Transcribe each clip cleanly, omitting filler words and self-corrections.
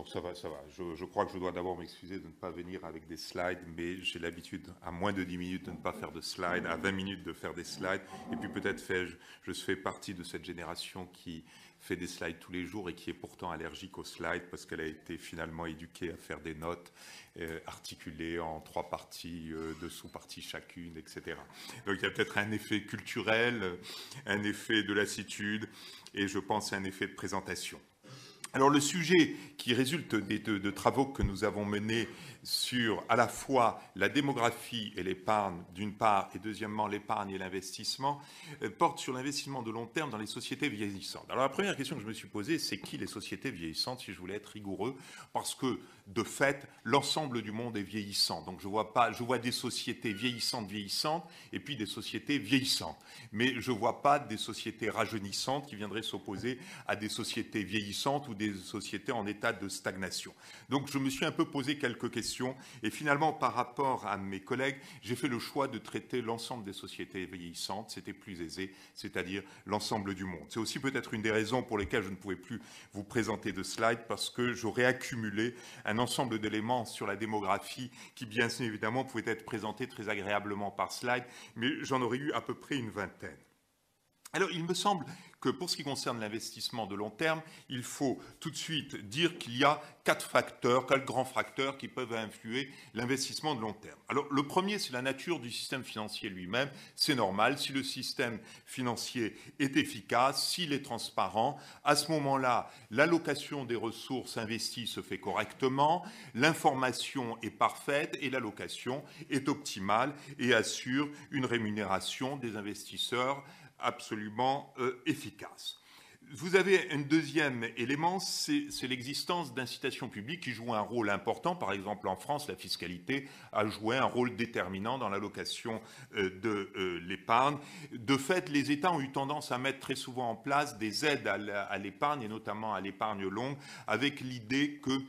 ça va, ça va. Je crois que je dois d'abord m'excuser de ne pas venir avec des slides, mais j'ai l'habitude, à moins de 10 minutes, de ne pas faire de slides, à 20 minutes de faire des slides. Et puis peut-être je fais partie de cette génération qui fait des slides tous les jours et qui est pourtant allergique aux slides parce qu'elle a été finalement éduquée à faire des notes articulées en 3 parties, 2 sous-parties chacune, etc. Donc il y a peut-être un effet culturel, un effet de lassitude et je pense un effet de présentation. Alors le sujet qui résulte de travaux que nous avons menés sur à la fois la démographie et l'épargne d'une part et deuxièmement l'épargne et l'investissement porte sur l'investissement de long terme dans les sociétés vieillissantes. Alors la première question que je me suis posée, c'est qui les sociétés vieillissantes, si je voulais être rigoureux, parce que de fait l'ensemble du monde est vieillissant. Donc je vois des sociétés vieillissantes et puis des sociétés vieillissantes. Mais je ne vois pas des sociétés rajeunissantes qui viendraient s'opposer à des sociétés vieillissantes ou des sociétés en état de stagnation. Donc je me suis un peu posé quelques questions et finalement par rapport à mes collègues, j'ai fait le choix de traiter l'ensemble des sociétés vieillissantes, c'était plus aisé, c'est-à-dire l'ensemble du monde. C'est aussi peut-être une des raisons pour lesquelles je ne pouvais plus vous présenter de slides parce que j'aurais accumulé un ensemble d'éléments sur la démographie qui bien évidemment pouvaient être présentés très agréablement par slide, mais j'en aurais eu à peu près une vingtaine. Alors, il me semble que pour ce qui concerne l'investissement de long terme, il faut tout de suite dire qu'il y a 4 grands facteurs qui peuvent influer l'investissement de long terme. Alors, le premier, c'est la nature du système financier lui-même. C'est normal, si le système financier est efficace, s'il est transparent, à ce moment-là, l'allocation des ressources investies se fait correctement, l'information est parfaite et l'allocation est optimale et assure une rémunération des investisseurs absolument efficace. Vous avez un deuxième élément, c'est l'existence d'incitations publiques qui jouent un rôle important. Par exemple, en France, la fiscalité a joué un rôle déterminant dans l'allocation de l'épargne. De fait, les États ont eu tendance à mettre très souvent en place des aides à l'épargne, et notamment à l'épargne longue, avec l'idée que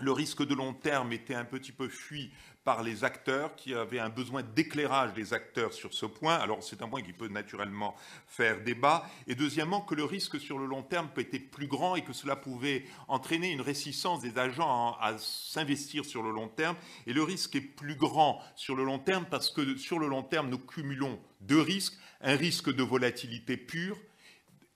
le risque de long terme était un petit peu fui par les acteurs qui avaient un besoin d'éclairage des acteurs sur ce point. Alors c'est un point qui peut naturellement faire débat. Et deuxièmement, que le risque sur le long terme peut être plus grand et que cela pouvait entraîner une réticence des agents à s'investir sur le long terme. Et le risque est plus grand sur le long terme parce que sur le long terme, nous cumulons 2 risques. Un risque de volatilité pure,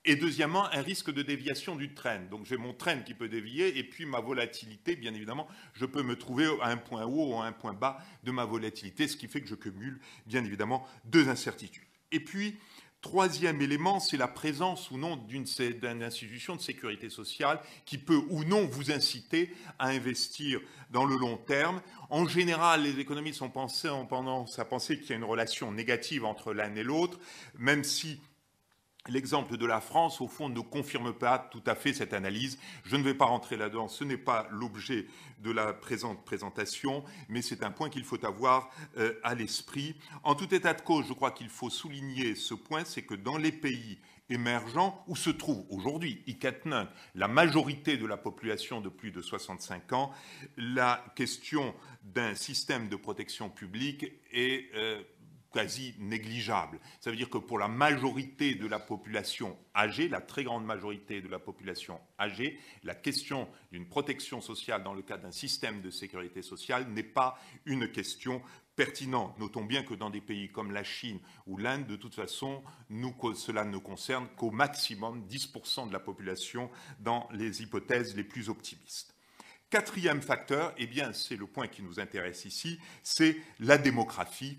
et deuxièmement, un risque de déviation du trend. Donc j'ai mon trend qui peut dévier et puis ma volatilité, bien évidemment, je peux me trouver à un point haut ou à un point bas de ma volatilité, ce qui fait que je cumule, bien évidemment, 2 incertitudes. Et puis, troisième élément, c'est la présence ou non d'une institution de sécurité sociale qui peut ou non vous inciter à investir dans le long terme. En général, les économistes ont tendance à penser qu'il y a une relation négative entre l'un et l'autre, même si l'exemple de la France, au fond, ne confirme pas tout à fait cette analyse. Je ne vais pas rentrer là-dedans, ce n'est pas l'objet de la présente présentation, mais c'est un point qu'il faut avoir à l'esprit. En tout état de cause, je crois qu'il faut souligner ce point, c'est que dans les pays émergents, où se trouve aujourd'hui, Ikatnun, la majorité de la population de plus de 65 ans, la question d'un système de protection publique est quasi négligeable. Ça veut dire que pour la majorité de la population âgée, la très grande majorité de la population âgée, la question d'une protection sociale dans le cadre d'un système de sécurité sociale n'est pas une question pertinente. Notons bien que dans des pays comme la Chine ou l'Inde, de toute façon, cela ne concerne qu'au maximum 10% de la population dans les hypothèses les plus optimistes. Quatrième facteur, eh bien, c'est le point qui nous intéresse ici, c'est la démographie.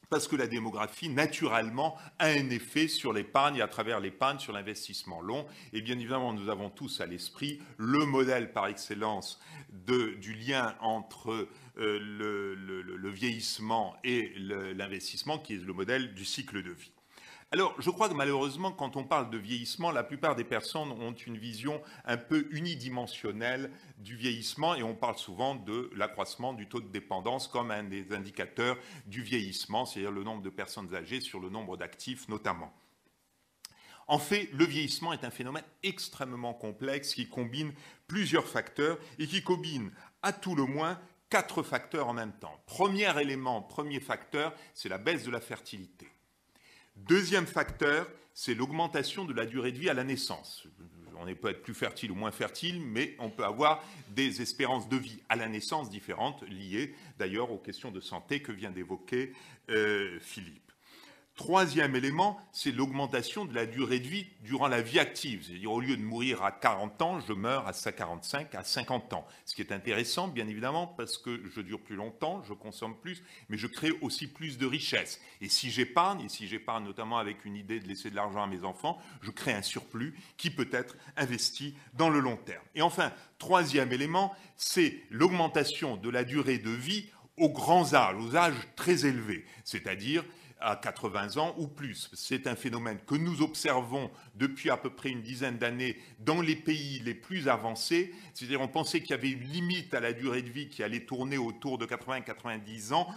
Parce que la démographie, naturellement, a un effet sur l'épargne et à travers l'épargne sur l'investissement long. Et bien évidemment, nous avons tous à l'esprit le modèle par excellence du lien entre le vieillissement et l'investissement, qui est le modèle du cycle de vie. Alors, je crois que malheureusement, quand on parle de vieillissement, la plupart des personnes ont une vision un peu unidimensionnelle du vieillissement et on parle souvent de l'accroissement du taux de dépendance comme un des indicateurs du vieillissement, c'est-à-dire le nombre de personnes âgées sur le nombre d'actifs notamment. En fait, le vieillissement est un phénomène extrêmement complexe qui combine plusieurs facteurs et qui combine à tout le moins 4 facteurs en même temps. Premier facteur, c'est la baisse de la fertilité. Deuxième facteur, c'est l'augmentation de la durée de vie à la naissance. On peut être plus fertile ou moins fertile, mais on peut avoir des espérances de vie à la naissance différentes, liées d'ailleurs aux questions de santé que vient d'évoquer Philippe. Troisième élément, c'est l'augmentation de la durée de vie durant la vie active. C'est-à-dire, au lieu de mourir à 40 ans, je meurs à 45, à 50 ans. Ce qui est intéressant, bien évidemment, parce que je dure plus longtemps, je consomme plus, mais je crée aussi plus de richesses. Et si j'épargne notamment avec une idée de laisser de l'argent à mes enfants, je crée un surplus qui peut être investi dans le long terme. Et enfin, troisième élément, c'est l'augmentation de la durée de vie aux grands âges, aux âges très élevés, c'est-à-dire à 80 ans ou plus. C'est un phénomène que nous observons depuis à peu près une dizaine d'années dans les pays les plus avancés. C'est-à-dire on pensait qu'il y avait une limite à la durée de vie qui allait tourner autour de 80-90 ans,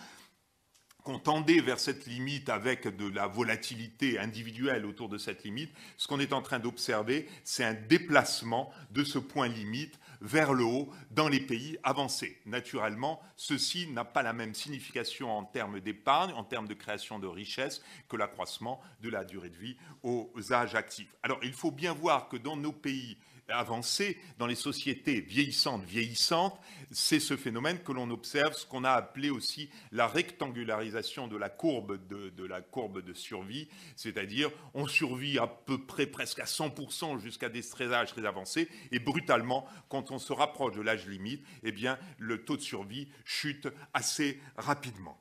qu'on tendait vers cette limite avec de la volatilité individuelle autour de cette limite. Ce qu'on est en train d'observer, c'est un déplacement de ce point limite vers le haut dans les pays avancés. Naturellement, ceci n'a pas la même signification en termes d'épargne, en termes de création de richesses, que l'accroissement de la durée de vie aux âges actifs. Alors, il faut bien voir que dans nos pays avancés, dans les sociétés vieillissantes, c'est ce phénomène que l'on observe, ce qu'on a appelé aussi la rectangularisation de la courbe de survie, c'est-à-dire on survit à peu près presque à 100% jusqu'à des âges très avancés, et brutalement, quand on se rapproche de l'âge limite, eh bien, le taux de survie chute assez rapidement.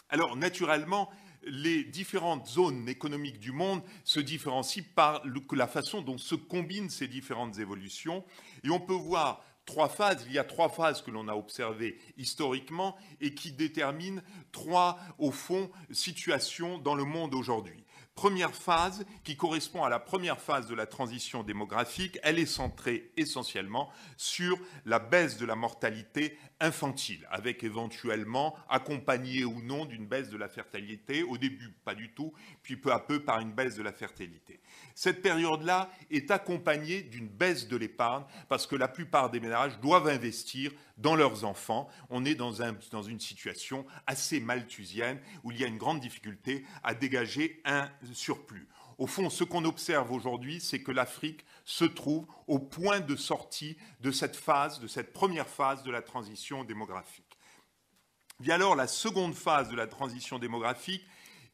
Alors, naturellement, les différentes zones économiques du monde se différencient par la façon dont se combinent ces différentes évolutions. Et on peut voir trois phases. Il y a trois phases que l'on a observées historiquement et qui déterminent trois, au fond, situations dans le monde aujourd'hui. Première phase, qui correspond à la première phase de la transition démographique, elle est centrée essentiellement sur la baisse de la mortalité infantile, avec éventuellement, accompagnée ou non d'une baisse de la fertilité, au début pas du tout, puis peu à peu par une baisse de la fertilité. Cette période-là est accompagnée d'une baisse de l'épargne, parce que la plupart des ménages doivent investir dans leurs enfants. On est dans une situation assez malthusienne, où il y a une grande difficulté à dégager un surplus. Au fond, ce qu'on observe aujourd'hui, c'est que l'Afrique se trouve au point de sortie de cette première phase de la transition démographique. Vient alors la seconde phase de la transition démographique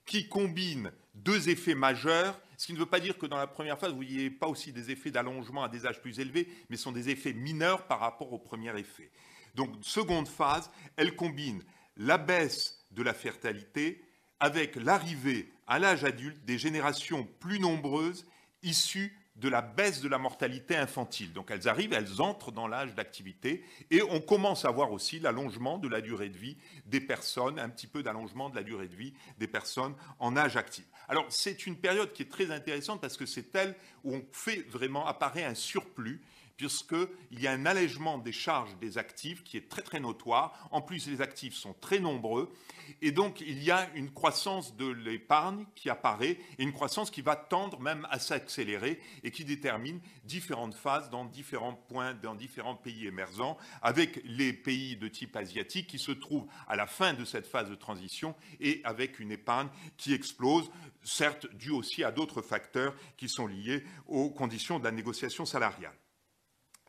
qui combine deux effets majeurs, ce qui ne veut pas dire que dans la première phase, vous n'ayez pas aussi des effets d'allongement à des âges plus élevés, mais ce sont des effets mineurs par rapport au premier effet. Donc, seconde phase, elle combine la baisse de la fertilité avec l'arrivée à l'âge adulte des générations plus nombreuses issues de la baisse de la mortalité infantile. Donc elles arrivent, elles entrent dans l'âge d'activité et on commence à voir aussi l'allongement de la durée de vie des personnes, un petit peu d'allongement de la durée de vie des personnes en âge actif. Alors c'est une période qui est très intéressante parce que c'est elle où on fait vraiment apparaître un surplus, puisqu'il y a un allègement des charges des actifs qui est très très notoire. En plus, les actifs sont très nombreux et donc il y a une croissance de l'épargne qui apparaît et une croissance qui va tendre même à s'accélérer et qui détermine différentes phases dans différents points, dans différents pays émergents, avec les pays de type asiatique qui se trouvent à la fin de cette phase de transition et avec une épargne qui explose, certes due aussi à d'autres facteurs qui sont liés aux conditions de la négociation salariale.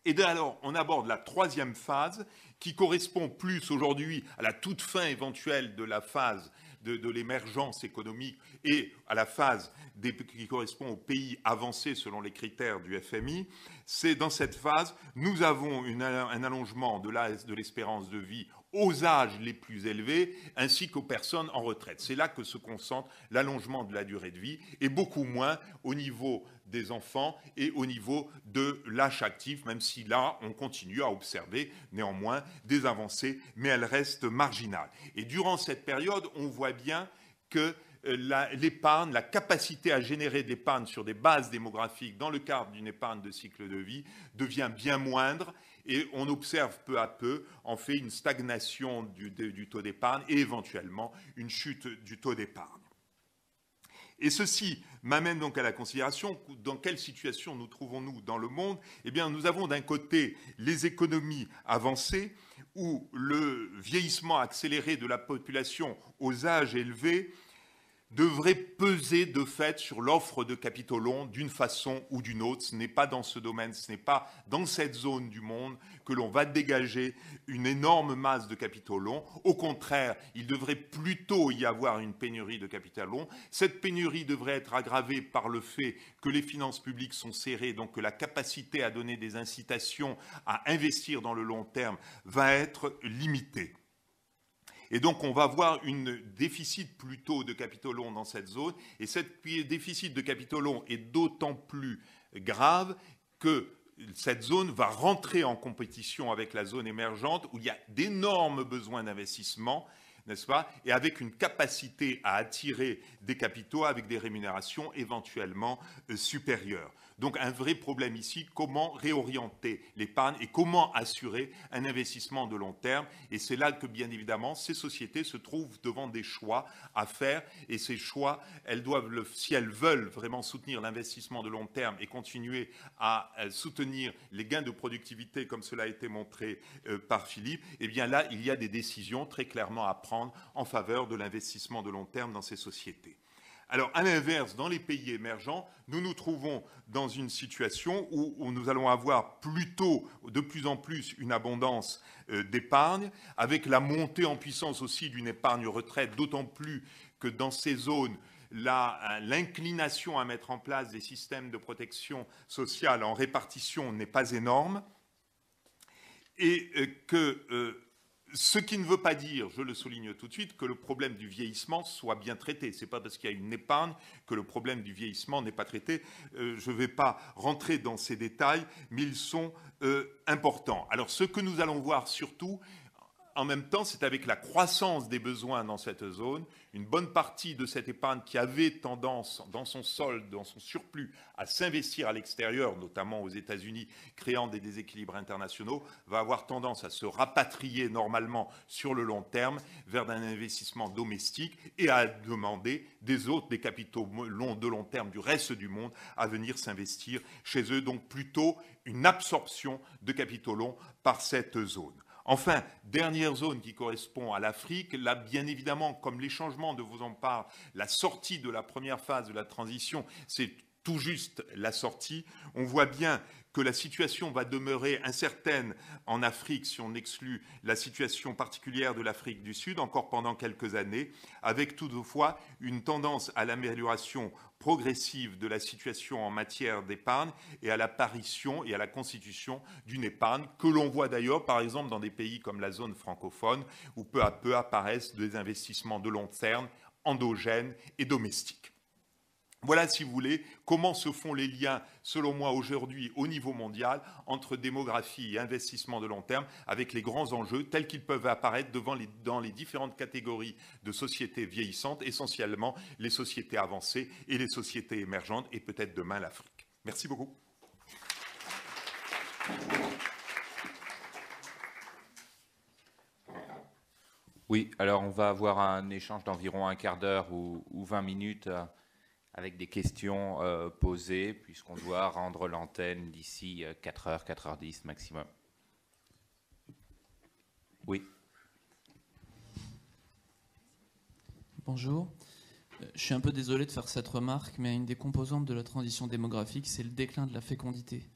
Et alors, on aborde la troisième phase qui correspond plus aujourd'hui à la toute fin éventuelle de la phase de l'émergence économique et à la phase qui correspond aux pays avancés selon les critères du FMI. C'est dans cette phase, nous avons un allongement de l'espérance de vie aux âges les plus élevés ainsi qu'aux personnes en retraite. C'est là que se concentre l'allongement de la durée de vie et beaucoup moins au niveau des enfants et au niveau de l'âge actif, même si là, on continue à observer néanmoins des avancées, mais elles restent marginales. Et durant cette période, on voit bien que l'épargne, la capacité à générer de l'épargne sur des bases démographiques dans le cadre d'une épargne de cycle de vie devient bien moindre et on observe peu à peu en fait une stagnation du taux d'épargne et éventuellement une chute du taux d'épargne. Et ceci m'amène donc à la considération dans quelle situation nous trouvons-nous dans le monde. Eh bien, nous avons d'un côté les économies avancées où le vieillissement accéléré de la population aux âges élevés devrait peser de fait sur l'offre de capitaux longs d'une façon ou d'une autre. Ce n'est pas dans ce domaine, ce n'est pas dans cette zone du monde que l'on va dégager une énorme masse de capitaux longs. Au contraire, il devrait plutôt y avoir une pénurie de capital long. Cette pénurie devrait être aggravée par le fait que les finances publiques sont serrées, donc que la capacité à donner des incitations à investir dans le long terme va être limitée. Et donc, on va avoir un déficit plutôt de capitaux longs dans cette zone. Et ce déficit de capitaux longs est d'autant plus grave que cette zone va rentrer en compétition avec la zone émergente où il y a d'énormes besoins d'investissement, n'est-ce pas, et avec une capacité à attirer des capitaux avec des rémunérations éventuellement supérieures. Donc un vrai problème ici, comment réorienter l'épargne et comment assurer un investissement de long terme. Et c'est là que, bien évidemment, ces sociétés se trouvent devant des choix à faire. Et ces choix, elles doivent, si elles veulent vraiment soutenir l'investissement de long terme et continuer à soutenir les gains de productivité, comme cela a été montré par Philippe, eh bien là, il y a des décisions très clairement à prendre en faveur de l'investissement de long terme dans ces sociétés. Alors, à l'inverse, dans les pays émergents, nous nous trouvons dans une situation où nous allons avoir plutôt, de plus en plus, une abondance d'épargne, avec la montée en puissance aussi d'une épargne retraite, d'autant plus que dans ces zones, l'inclination à mettre en place des systèmes de protection sociale en répartition n'est pas énorme, et que... ce qui ne veut pas dire, je le souligne tout de suite, que le problème du vieillissement soit bien traité. Ce n'est pas parce qu'il y a une épargne que le problème du vieillissement n'est pas traité. Je ne vais pas rentrer dans ces détails, mais ils sont importants. Alors, ce que nous allons voir surtout, en même temps, c'est avec la croissance des besoins dans cette zone, une bonne partie de cette épargne qui avait tendance, dans son solde, dans son surplus, à s'investir à l'extérieur, notamment aux États-Unis, créant des déséquilibres internationaux, va avoir tendance à se rapatrier normalement sur le long terme vers un investissement domestique et à demander des capitaux de long terme du reste du monde à venir s'investir chez eux. Donc plutôt une absorption de capitaux longs par cette zone. Enfin, dernière zone qui correspond à l'Afrique, là, bien évidemment, comme les changements de vous en parle, la sortie de la première phase de la transition, c'est tout juste la sortie. On voit bien que la situation va demeurer incertaine en Afrique, si on exclut la situation particulière de l'Afrique du Sud, encore pendant quelques années, avec toutefois une tendance à l'amélioration progressive de la situation en matière d'épargne et à l'apparition et à la constitution d'une épargne que l'on voit d'ailleurs, par exemple, dans des pays comme la zone francophone, où peu à peu apparaissent des investissements de long terme, endogènes et domestiques. Voilà, si vous voulez, comment se font les liens, selon moi, aujourd'hui, au niveau mondial, entre démographie et investissement de long terme, avec les grands enjeux tels qu'ils peuvent apparaître dans les différentes catégories de sociétés vieillissantes, essentiellement les sociétés avancées et les sociétés émergentes, et peut-être demain l'Afrique. Merci beaucoup. Oui, alors on va avoir un échange d'environ un quart d'heure ou 20 minutes avec des questions posées, puisqu'on doit rendre l'antenne d'ici 4h, 4h10 maximum. Oui. Bonjour. Je suis un peu désolé de faire cette remarque, mais une des composantes de la transition démographique, c'est le déclin de la fécondité.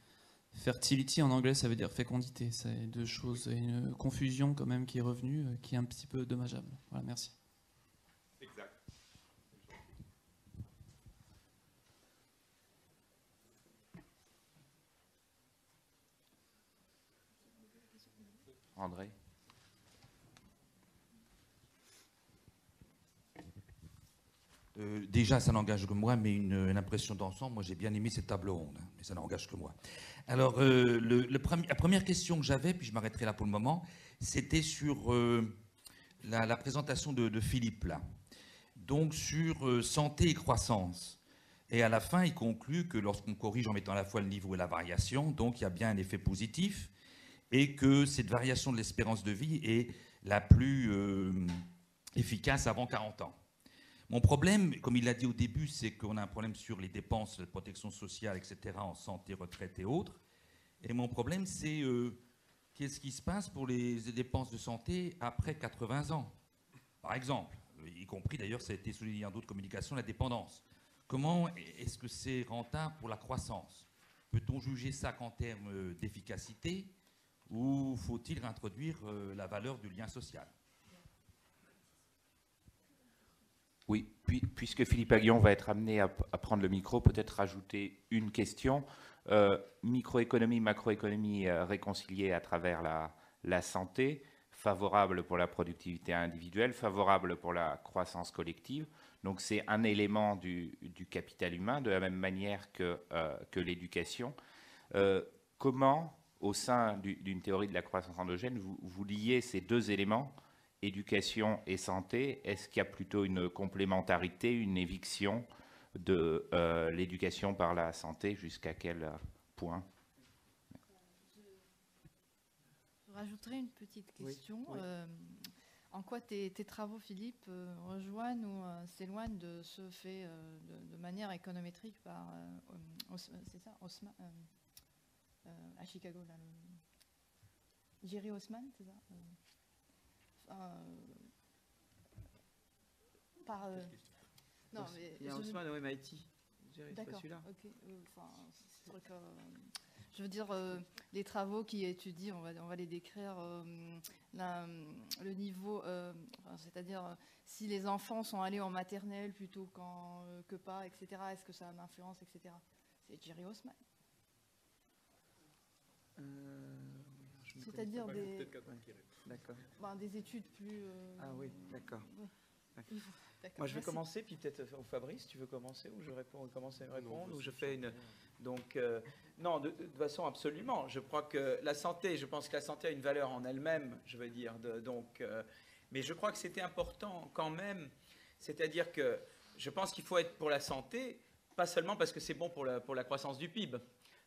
Fertility en anglais, ça veut dire fécondité. C'est deux choses, une confusion quand même qui est revenue, qui est un petit peu dommageable. Voilà, merci. Exact. André. Déjà, ça n'engage que moi, mais une impression d'ensemble. Moi, j'ai bien aimé cette table ronde, hein, mais ça n'engage que moi. Alors, la première question que j'avais, puis je m'arrêterai là pour le moment, c'était sur la présentation de Philippe, là. Donc, sur santé et croissance. Et à la fin, il conclut que lorsqu'on corrige en mettant à la fois le niveau et la variation, donc il y a bien un effet positif, et que cette variation de l'espérance de vie est la plus efficace avant 40 ans. Mon problème, comme il l'a dit au début, c'est qu'on a un problème sur les dépenses de protection sociale, etc., en santé, retraite et autres. Et mon problème, c'est qu'est-ce qui se passe pour les dépenses de santé après 80 ans. Par exemple, y compris d'ailleurs, ça a été souligné dans d'autres communications, la dépendance. Comment est-ce que c'est rentable pour la croissance? Peut-on juger ça qu'en termes d'efficacité ou faut-il réintroduire la valeur du lien social? Oui, puisque Philippe Aguillon va être amené à prendre le micro, peut-être rajouter une question. Microéconomie, macroéconomie réconciliée à travers la santé, favorable pour la productivité individuelle, favorable pour la croissance collective. Donc c'est un élément du capital humain, de la même manière que l'éducation. Comment, au sein d'une théorie de la croissance endogène, vous liez ces deux éléments, éducation et santé? Est-ce qu'il y a plutôt une complémentarité, une éviction de l'éducation par la santé? Jusqu'à quel point? Je rajouterai une petite question. Oui. En quoi tes travaux, Philippe, rejoignent ou s'éloignent de ce fait de manière économétrique par, c'est ça, Haussmann, à Chicago, là, Jerry Haussmann, c'est ça par, non, mais il y a Haussmann au MIT. D'accord. Celui-là. Ok. Je veux dire, les travaux qui étudient, on va les décrire, le niveau, c'est-à-dire si les enfants sont allés en maternelle plutôt que pas, etc. Est-ce que ça a une influence, etc. C'est Jerry Haussmann. C'est-à-dire des études plus... Ah oui, d'accord. D'accord. Moi, je vais Merci. commencer, puis peut-être Fabrice, tu veux commencer, ou je réponds, commencer à répondre, ou je fais une... Donc, non, de toute façon, absolument. Je crois que la santé, je pense que la santé a une valeur en elle-même, je veux dire. Mais je crois que c'était important quand même. C'est-à-dire que je pense qu'il faut être pour la santé, pas seulement parce que c'est bon pour la croissance du PIB.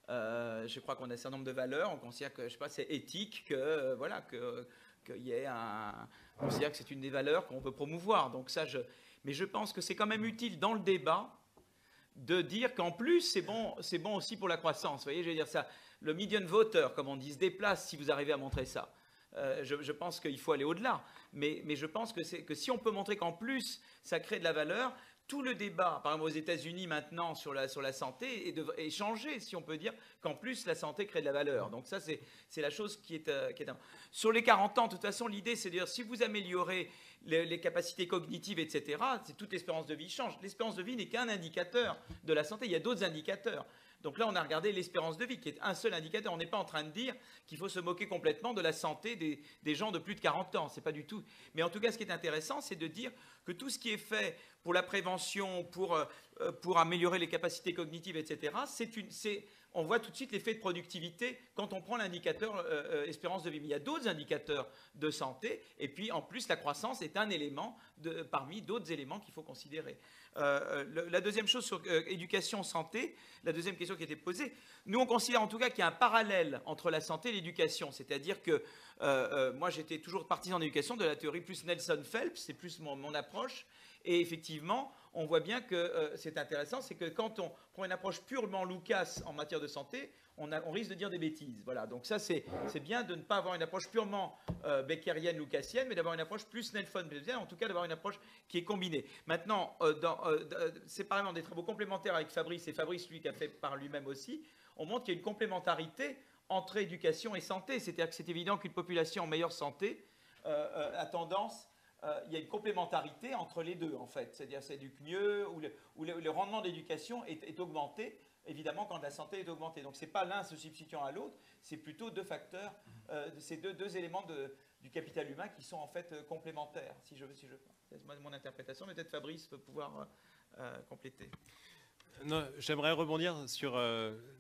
Je crois qu'on a un certain nombre de valeurs. On considère que, je sais pas, c'est éthique, que voilà, qu'il y ait on considère que c'est une des valeurs qu'on peut promouvoir. Donc ça, mais je pense que c'est quand même utile dans le débat de dire qu'en plus, c'est bon aussi pour la croissance. Vous voyez, je veux dire ça, le median voter, comme on dit, se déplace si vous arrivez à montrer ça. Je pense qu'il faut aller au-delà. Mais je pense que si on peut montrer qu'en plus, ça crée de la valeur, tout le débat, par exemple aux États-Unis maintenant sur la santé, est changé, si on peut dire qu'en plus la santé crée de la valeur. Donc ça, c'est la chose qui est sur les 40 ans, de toute façon, l'idée, c'est de dire si vous améliorez les capacités cognitives, etc., c'est toute l'espérance de vie change. L'espérance de vie n'est qu'un indicateur de la santé. Il y a d'autres indicateurs. Donc là, on a regardé l'espérance de vie, qui est un seul indicateur. On n'est pas en train de dire qu'il faut se moquer complètement de la santé des gens de plus de 40 ans. C'est pas du tout. Mais en tout cas, ce qui est intéressant, c'est de dire que tout ce qui est fait pour la prévention, pour améliorer les capacités cognitives, etc., on voit tout de suite l'effet de productivité quand on prend l'indicateur espérance de vie. Mais il y a d'autres indicateurs de santé. Et puis, en plus, la croissance est un élément parmi d'autres éléments qu'il faut considérer. La deuxième chose sur éducation, santé, la deuxième question qui a été posée, nous on considère en tout cas qu'il y a un parallèle entre la santé et l'éducation, c'est-à-dire que moi j'étais toujours partisan d'éducation, de la théorie plus Nelson-Phelps, c'est plus mon approche, et effectivement on voit bien que c'est intéressant, c'est que quand on prend une approche purement Lucas en matière de santé, on risque de dire des bêtises. Voilà. Donc ça, c'est bien de ne pas avoir une approche purement beckerienne, lucasienne, mais d'avoir une approche plus Nelson-Phelpsienne, en tout cas d'avoir une approche qui est combinée. Maintenant, séparément des travaux complémentaires avec Fabrice, et Fabrice, lui, qui a fait par lui-même aussi, on montre qu'il y a une complémentarité entre éducation et santé. C'est-à-dire que c'est évident qu'une population en meilleure santé a tendance... il y a une complémentarité entre les deux, en fait. C'est-à-dire que ça éduque mieux, ou le rendement d'éducation est augmenté, évidemment, quand la santé est augmentée. Donc, ce n'est pas l'un se substituant à l'autre, c'est plutôt deux facteurs, ces deux éléments du capital humain qui sont en fait complémentaires, si je c'est mon interprétation, mais peut-être Fabrice peut pouvoir compléter. J'aimerais rebondir sur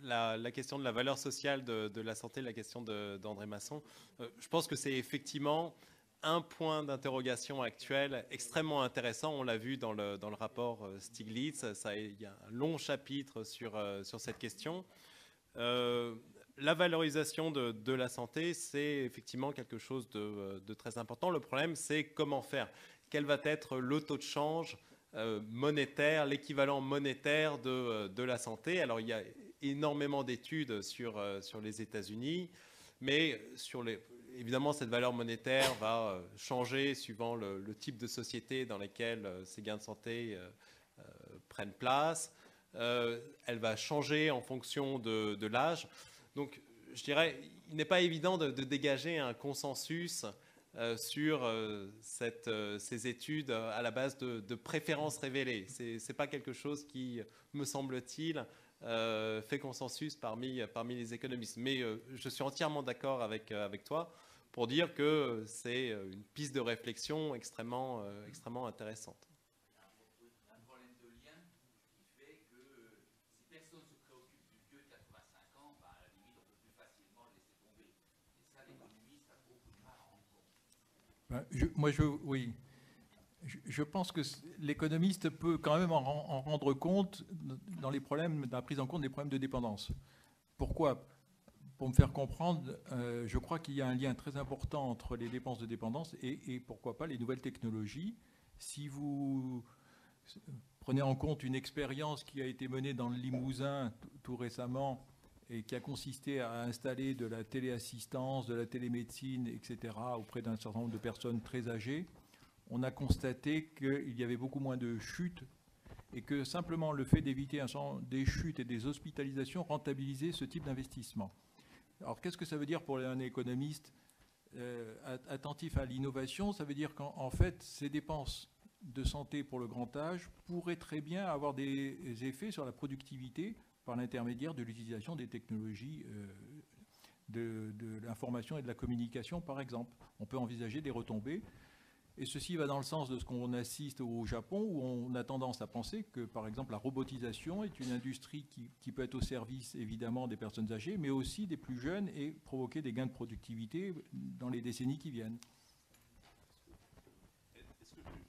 la question de la valeur sociale de la santé, la question d'André Masson. Je pense que c'est effectivement un point d'interrogation actuel extrêmement intéressant. On l'a vu dans le rapport Stiglitz. Il y a un long chapitre sur cette question. La valorisation de la santé, c'est effectivement quelque chose de très important. Le problème, c'est comment faire. Quel va être le taux de change monétaire, l'équivalent monétaire de la santé? Alors, il y a énormément d'études sur les États-Unis, mais évidemment, cette valeur monétaire va changer suivant le type de société dans laquelle ces gains de santé prennent place. Elle va changer en fonction de l'âge. Donc, je dirais, il n'est pas évident de dégager un consensus sur ces études à la base de préférences révélées. Ce n'est pas quelque chose qui, me semble-t-il, fait consensus parmi les économistes. Mais je suis entièrement d'accord avec toi pour dire que c'est une piste de réflexion extrêmement intéressante. Oui. Je pense que l'économiste peut quand même en rendre compte dans la prise en compte des problèmes de dépendance. Pourquoi ? Pour me faire comprendre, je crois qu'il y a un lien très important entre les dépenses de dépendance et pourquoi pas les nouvelles technologies. Si vous prenez en compte une expérience qui a été menée dans le Limousin tout récemment et qui a consisté à installer de la téléassistance, de la télémédecine, etc., auprès d'un certain nombre de personnes très âgées, on a constaté qu'il y avait beaucoup moins de chutes et que simplement le fait d'éviter des chutes et des hospitalisations rentabilisait ce type d'investissement. Alors qu'est-ce que ça veut dire pour un économiste attentif à l'innovation? Ça veut dire qu'en fait, ces dépenses de santé pour le grand âge pourraient très bien avoir des effets sur la productivité par l'intermédiaire de l'utilisation des technologies de l'information et de la communication, par exemple. On peut envisager des retombées. Et ceci va dans le sens de ce qu'on assiste au Japon, où on a tendance à penser que, par exemple, la robotisation est une industrie qui peut être au service, évidemment, des personnes âgées, mais aussi des plus jeunes et provoquer des gains de productivité dans les décennies qui viennent.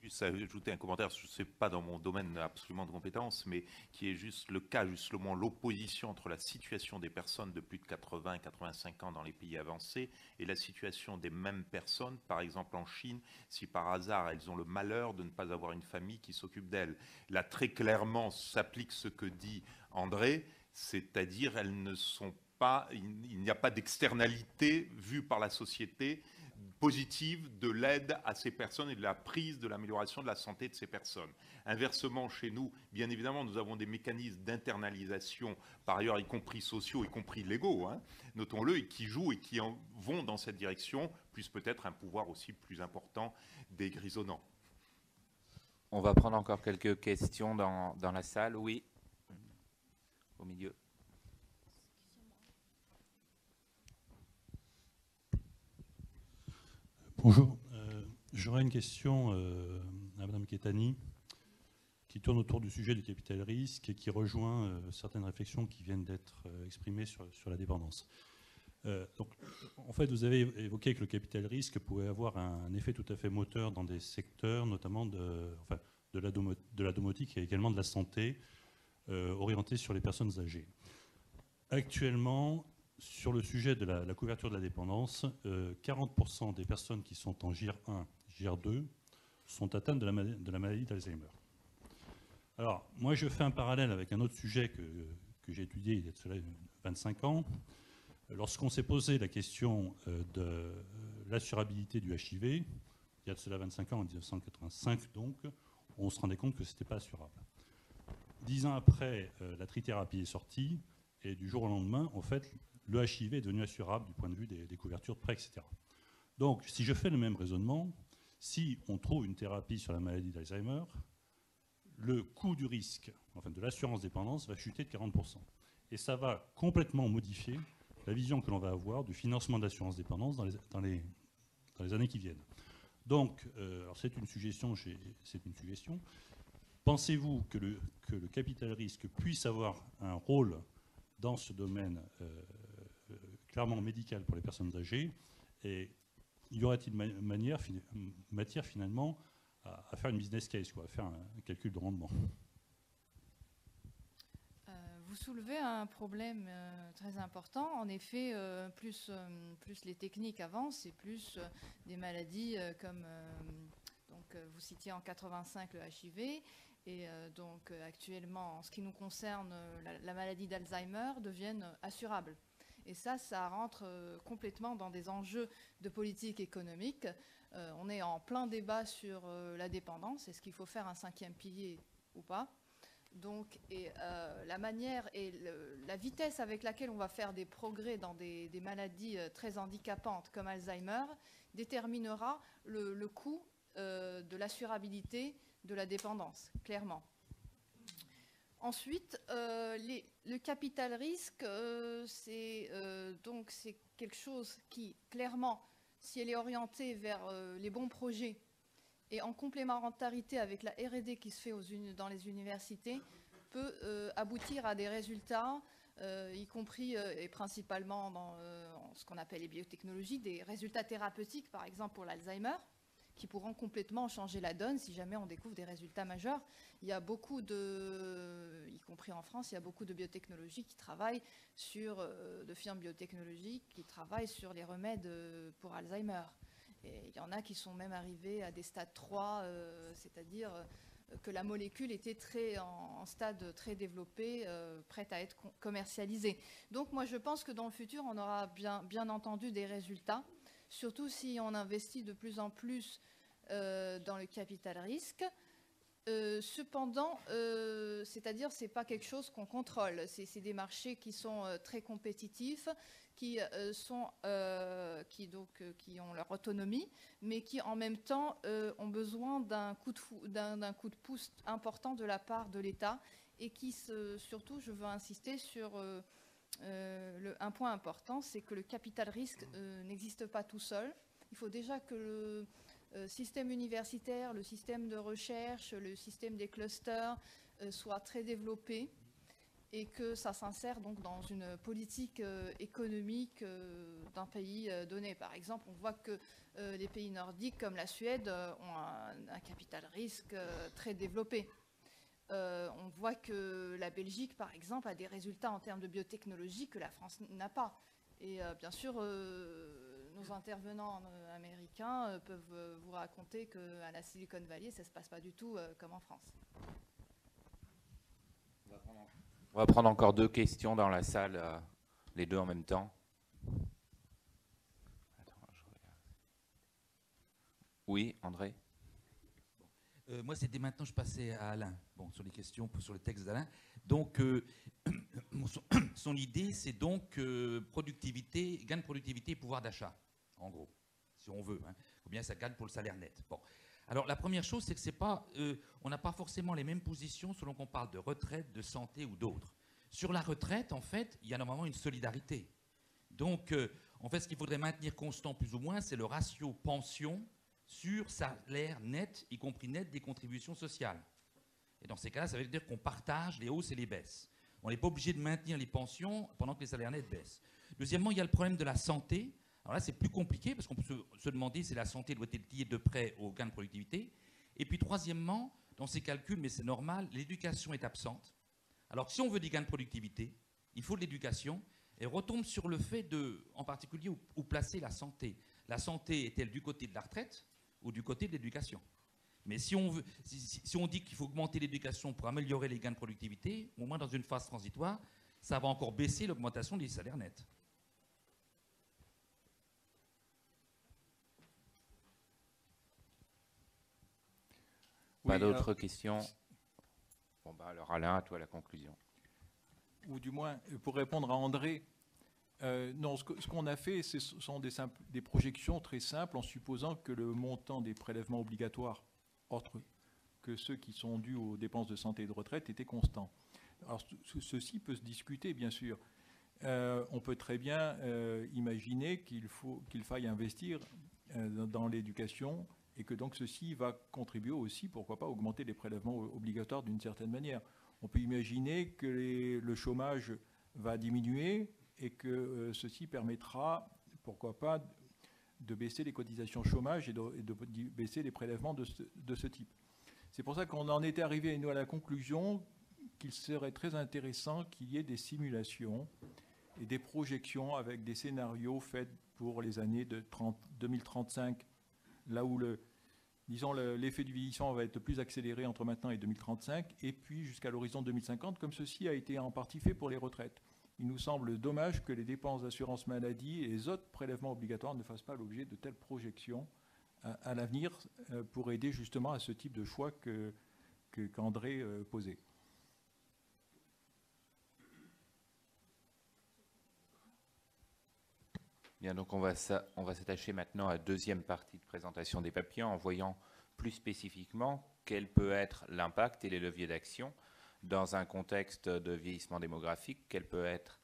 Juste ajouter un commentaire, je ne sais pas dans mon domaine absolument de compétences, mais qui est juste le cas, justement, l'opposition entre la situation des personnes de plus de 80-85 ans dans les pays avancés et la situation des mêmes personnes, par exemple en Chine, si par hasard elles ont le malheur de ne pas avoir une famille qui s'occupe d'elles. Là, très clairement, s'applique ce que dit André, c'est-à-dire elles ne sont pas, il n'y a pas d'externalité vue par la société positive de l'aide à ces personnes et de la prise de l'amélioration de la santé de ces personnes. Inversement, chez nous, bien évidemment, nous avons des mécanismes d'internalisation, par ailleurs, y compris sociaux, y compris légaux, notons-le, et qui jouent et qui vont dans cette direction, plus peut-être un pouvoir aussi plus important des grisonnants. On va prendre encore quelques questions dans la salle. Oui, au milieu. Bonjour, j'aurais une question à Mme Kettani qui tourne autour du sujet du capital risque et qui rejoint certaines réflexions qui viennent d'être exprimées sur la dépendance. Donc, en fait, vous avez évoqué que le capital risque pouvait avoir un effet tout à fait moteur dans des secteurs, notamment de la domotique et également de la santé, orientés sur les personnes âgées. Actuellement, sur le sujet de la couverture de la dépendance, 40% des personnes qui sont en GIR 1, GIR 2 sont atteintes de la maladie d'Alzheimer. Alors, moi, je fais un parallèle avec un autre sujet que j'ai étudié il y a de cela 25 ans. Lorsqu'on s'est posé la question de l'assurabilité du HIV, il y a de cela 25 ans, en 1985 donc, on se rendait compte que ce n'était pas assurable. 10 ans après, la trithérapie est sortie, et du jour au lendemain, en fait, le HIV est devenu assurable du point de vue des couvertures de prêts, etc. Donc, si je fais le même raisonnement, si on trouve une thérapie sur la maladie d'Alzheimer, le coût du risque, enfin de l'assurance dépendance, va chuter de 40%. Et ça va complètement modifier la vision que l'on va avoir du financement de l'assurance dépendance dans les années qui viennent. Donc, alors c'est une suggestion. Pensez-vous que le capital risque puisse avoir un rôle dans ce domaine clairement médical pour les personnes âgées, et y aurait-il matière finalement à faire une business case, à faire un calcul de rendement? Vous soulevez un problème très important. En effet, plus les techniques avancent et plus des maladies comme donc, vous citiez en 85 le HIV, et donc actuellement, en ce qui nous concerne, la maladie d'Alzheimer deviennent assurables. Et ça rentre complètement dans des enjeux de politique économique. On est en plein débat sur la dépendance. Est-ce qu'il faut faire un 5e pilier ou pas? Donc, la manière et la vitesse avec laquelle on va faire des progrès dans des maladies très handicapantes comme Alzheimer déterminera le coût de l'assurabilité de la dépendance, clairement. Ensuite, le capital risque, c'est quelque chose qui, clairement, si elle est orientée vers les bons projets et en complémentarité avec la R&D qui se fait dans les universités, peut aboutir à des résultats, y compris et principalement dans ce qu'on appelle les biotechnologies, des résultats thérapeutiques, par exemple pour l'Alzheimer, qui pourront complètement changer la donne si jamais on découvre des résultats majeurs. Il y a beaucoup y compris en France, il y a beaucoup de biotechnologies qui travaillent de firmes biotechnologiques qui travaillent sur les remèdes pour Alzheimer. Et il y en a qui sont même arrivés à des stades 3, c'est-à-dire que la molécule était en stade très développé, prête à être commercialisée. Donc moi je pense que dans le futur, on aura bien entendu des résultats, surtout si on investit de plus en plus dans le capital risque. Cependant, c'est-à-dire c'est pas quelque chose qu'on contrôle. C'est des marchés qui sont très compétitifs, qui ont leur autonomie, mais qui en même temps ont besoin d'un coup de pouce important de la part de l'État et qui surtout, je veux insister sur un point important, c'est que le capital risque n'existe pas tout seul. Il faut déjà que le système universitaire, le système de recherche, le système des clusters soit très développé et que ça s'insère donc dans une politique économique d'un pays donné. Par exemple, on voit que les pays nordiques comme la Suède ont un capital risque très développé. On voit que la Belgique, par exemple, a des résultats en termes de biotechnologie que la France n'a pas. Et bien sûr, nos intervenants américains peuvent vous raconter qu'à la Silicon Valley, ça ne se passe pas du tout comme en France. On va prendre encore 2 questions dans la salle, les 2 en même temps. Oui, André? Moi, c'était maintenant, je passais à Alain, sur les questions, sur le texte d'Alain. Donc, son idée, c'est donc gain de productivité et pouvoir d'achat, en gros, si on veut. Ou bien ça gagne pour le salaire net. Bon. Alors, la première chose, c'est que on n'a pas forcément les mêmes positions selon qu'on parle de retraite, de santé ou d'autres. Sur la retraite, en fait, il y a normalement une solidarité. Donc, en fait, ce qu'il faudrait maintenir constant plus ou moins, c'est le ratio pension sur salaire net, y compris net des contributions sociales. Et dans ces cas-là, ça veut dire qu'on partage les hausses et les baisses. On n'est pas obligé de maintenir les pensions pendant que les salaires nets baissent. Deuxièmement, il y a le problème de la santé. Alors là, c'est plus compliqué parce qu'on peut se demander si la santé doit être liée de près au gain de productivité. Et puis troisièmement, dans ces calculs, mais c'est normal, l'éducation est absente. Alors si on veut des gains de productivité, il faut de l'éducation. Et retombe sur le fait en particulier, où placer la santé. La santé est-elle du côté de la retraite ou du côté de l'éducation? Mais si on dit qu'il faut augmenter l'éducation pour améliorer les gains de productivité, au moins dans une phase transitoire, ça va encore baisser l'augmentation des salaires nets. Pas d'autres questions? Bon, alors Alain, à toi la conclusion. Ou du moins, pour répondre à André, non, ce qu'on a fait, ce sont des projections très simples en supposant que le montant des prélèvements obligatoires, autres que ceux qui sont dus aux dépenses de santé et de retraite, était constant. Alors, ceci peut se discuter, bien sûr. On peut très bien imaginer qu'il faille investir dans l'éducation et que donc ceci va contribuer aussi, pourquoi pas, à augmenter les prélèvements obligatoires d'une certaine manière. On peut imaginer que le chômage va diminuer et que ceci permettra, pourquoi pas, de baisser les cotisations chômage et de baisser les prélèvements de ce type. C'est pour ça qu'on en était arrivé, nous, à la conclusion qu'il serait très intéressant qu'il y ait des simulations et des projections avec des scénarios faits pour les années de 2035, là où l'effet du vieillissement va être plus accéléré entre maintenant et 2035, et puis jusqu'à l'horizon 2050, comme ceci a été en partie fait pour les retraites. il nous semble dommage que les dépenses d'assurance maladie et les autres prélèvements obligatoires ne fassent pas l'objet de telles projections à l'avenir pour aider justement à ce type de choix qu'André posait. Bien, donc on va s'attacher maintenant à la deuxième partie de présentation des papiers en voyant plus spécifiquement quel peut être l'impact et les leviers d'action dans un contexte de vieillissement démographique, quelle peut être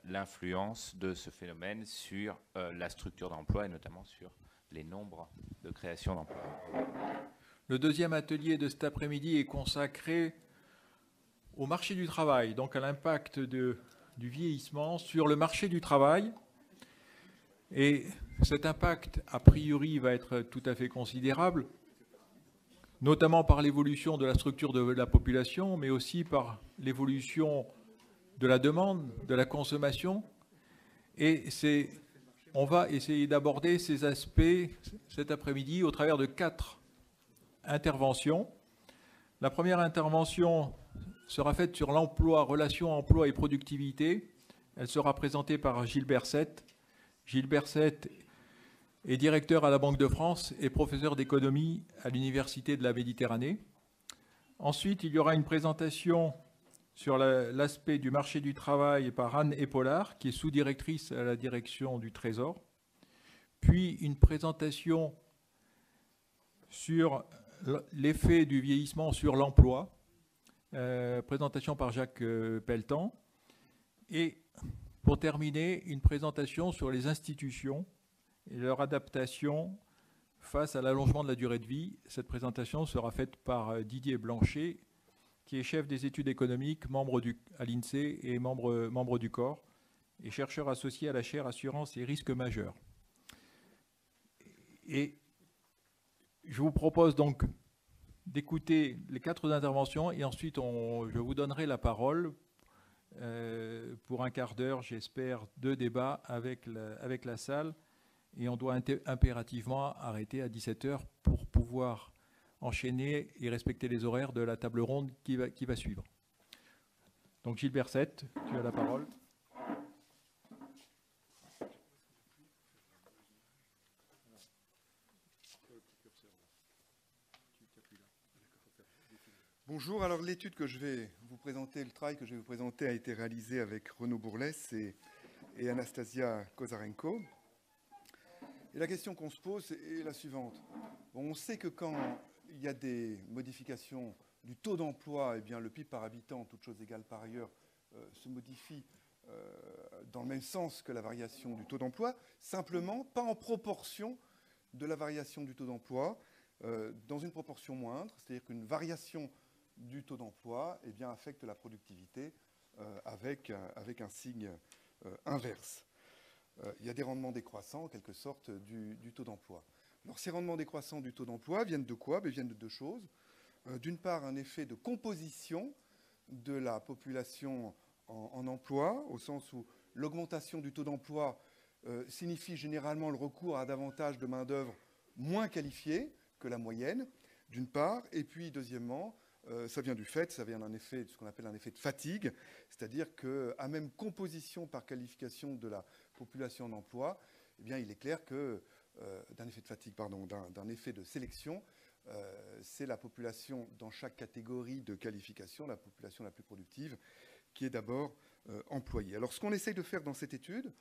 l'influence de ce phénomène sur la structure d'emploi et notamment sur les nombres de création d'emplois. Le deuxième atelier de cet après-midi est consacré au marché du travail, donc à l'impact du vieillissement sur le marché du travail. Et cet impact, a priori, va être tout à fait considérable, notamment par l'évolution de la structure de la population, mais aussi par l'évolution de la demande, de la consommation. Et on va essayer d'aborder ces aspects cet après-midi au travers de 4 interventions. La première intervention sera faite sur l'emploi, relation emploi et productivité. Elle sera présentée par Gilles Berset. Gilles Berset est directeur à la Banque de France et professeur d'économie à l'Université de la Méditerranée. Ensuite, il y aura une présentation sur l'aspect du marché du travail par Anne Epaulard, qui est sous-directrice à la direction du Trésor. Puis une présentation sur l'effet du vieillissement sur l'emploi, présentation par Jacques Pelletan. Et pour terminer, une présentation sur les institutions et leur adaptation face à l'allongement de la durée de vie. Cette présentation sera faite par Didier Blanchet, qui est chef des études économiques, membre à l'INSEE et membre du corps, et chercheur associé à la chaire Assurance et risques majeurs. Et je vous propose donc d'écouter les 4 interventions et ensuite je vous donnerai la parole pour un quart d'heure, j'espère, de débat avec la salle. Et on doit impérativement arrêter à 17h pour pouvoir enchaîner et respecter les horaires de la table ronde qui va suivre. Donc Gilles Berset, tu as la parole. Bonjour, alors l'étude que je vais vous présenter, le travail que je vais vous présenter a été réalisé avec Renaud Bourlès et Anastasia Kozarenko. Et la question qu'on se pose est la suivante. Bon, on sait que quand il y a des modifications du taux d'emploi, eh bien le PIB par habitant, toutes choses égales par ailleurs, se modifie dans le même sens que la variation du taux d'emploi, simplement pas en proportion de la variation du taux d'emploi, dans une proportion moindre, c'est-à-dire qu'une variation du taux d'emploi eh bien, affecte la productivité avec un signe inverse. Il y a des rendements décroissants, en quelque sorte, du taux d'emploi. Alors, ces rendements décroissants du taux d'emploi viennent de quoi? Ils viennent de 2 choses. D'une part, un effet de composition de la population en emploi, au sens où l'augmentation du taux d'emploi signifie généralement le recours à davantage de main-d'œuvre moins qualifiée que la moyenne, d'une part. Et puis, deuxièmement, ça vient du fait, ça vient d'un effet, de ce qu'on appelle un effet de fatigue, c'est-à-dire qu'à même composition par qualification de la population en emploi, eh bien, il est clair que d'un effet de fatigue, pardon, d'un effet de sélection, c'est la population dans chaque catégorie de qualification, la population la plus productive, qui est d'abord employée. Alors, ce qu'on essaye de faire dans cette étude,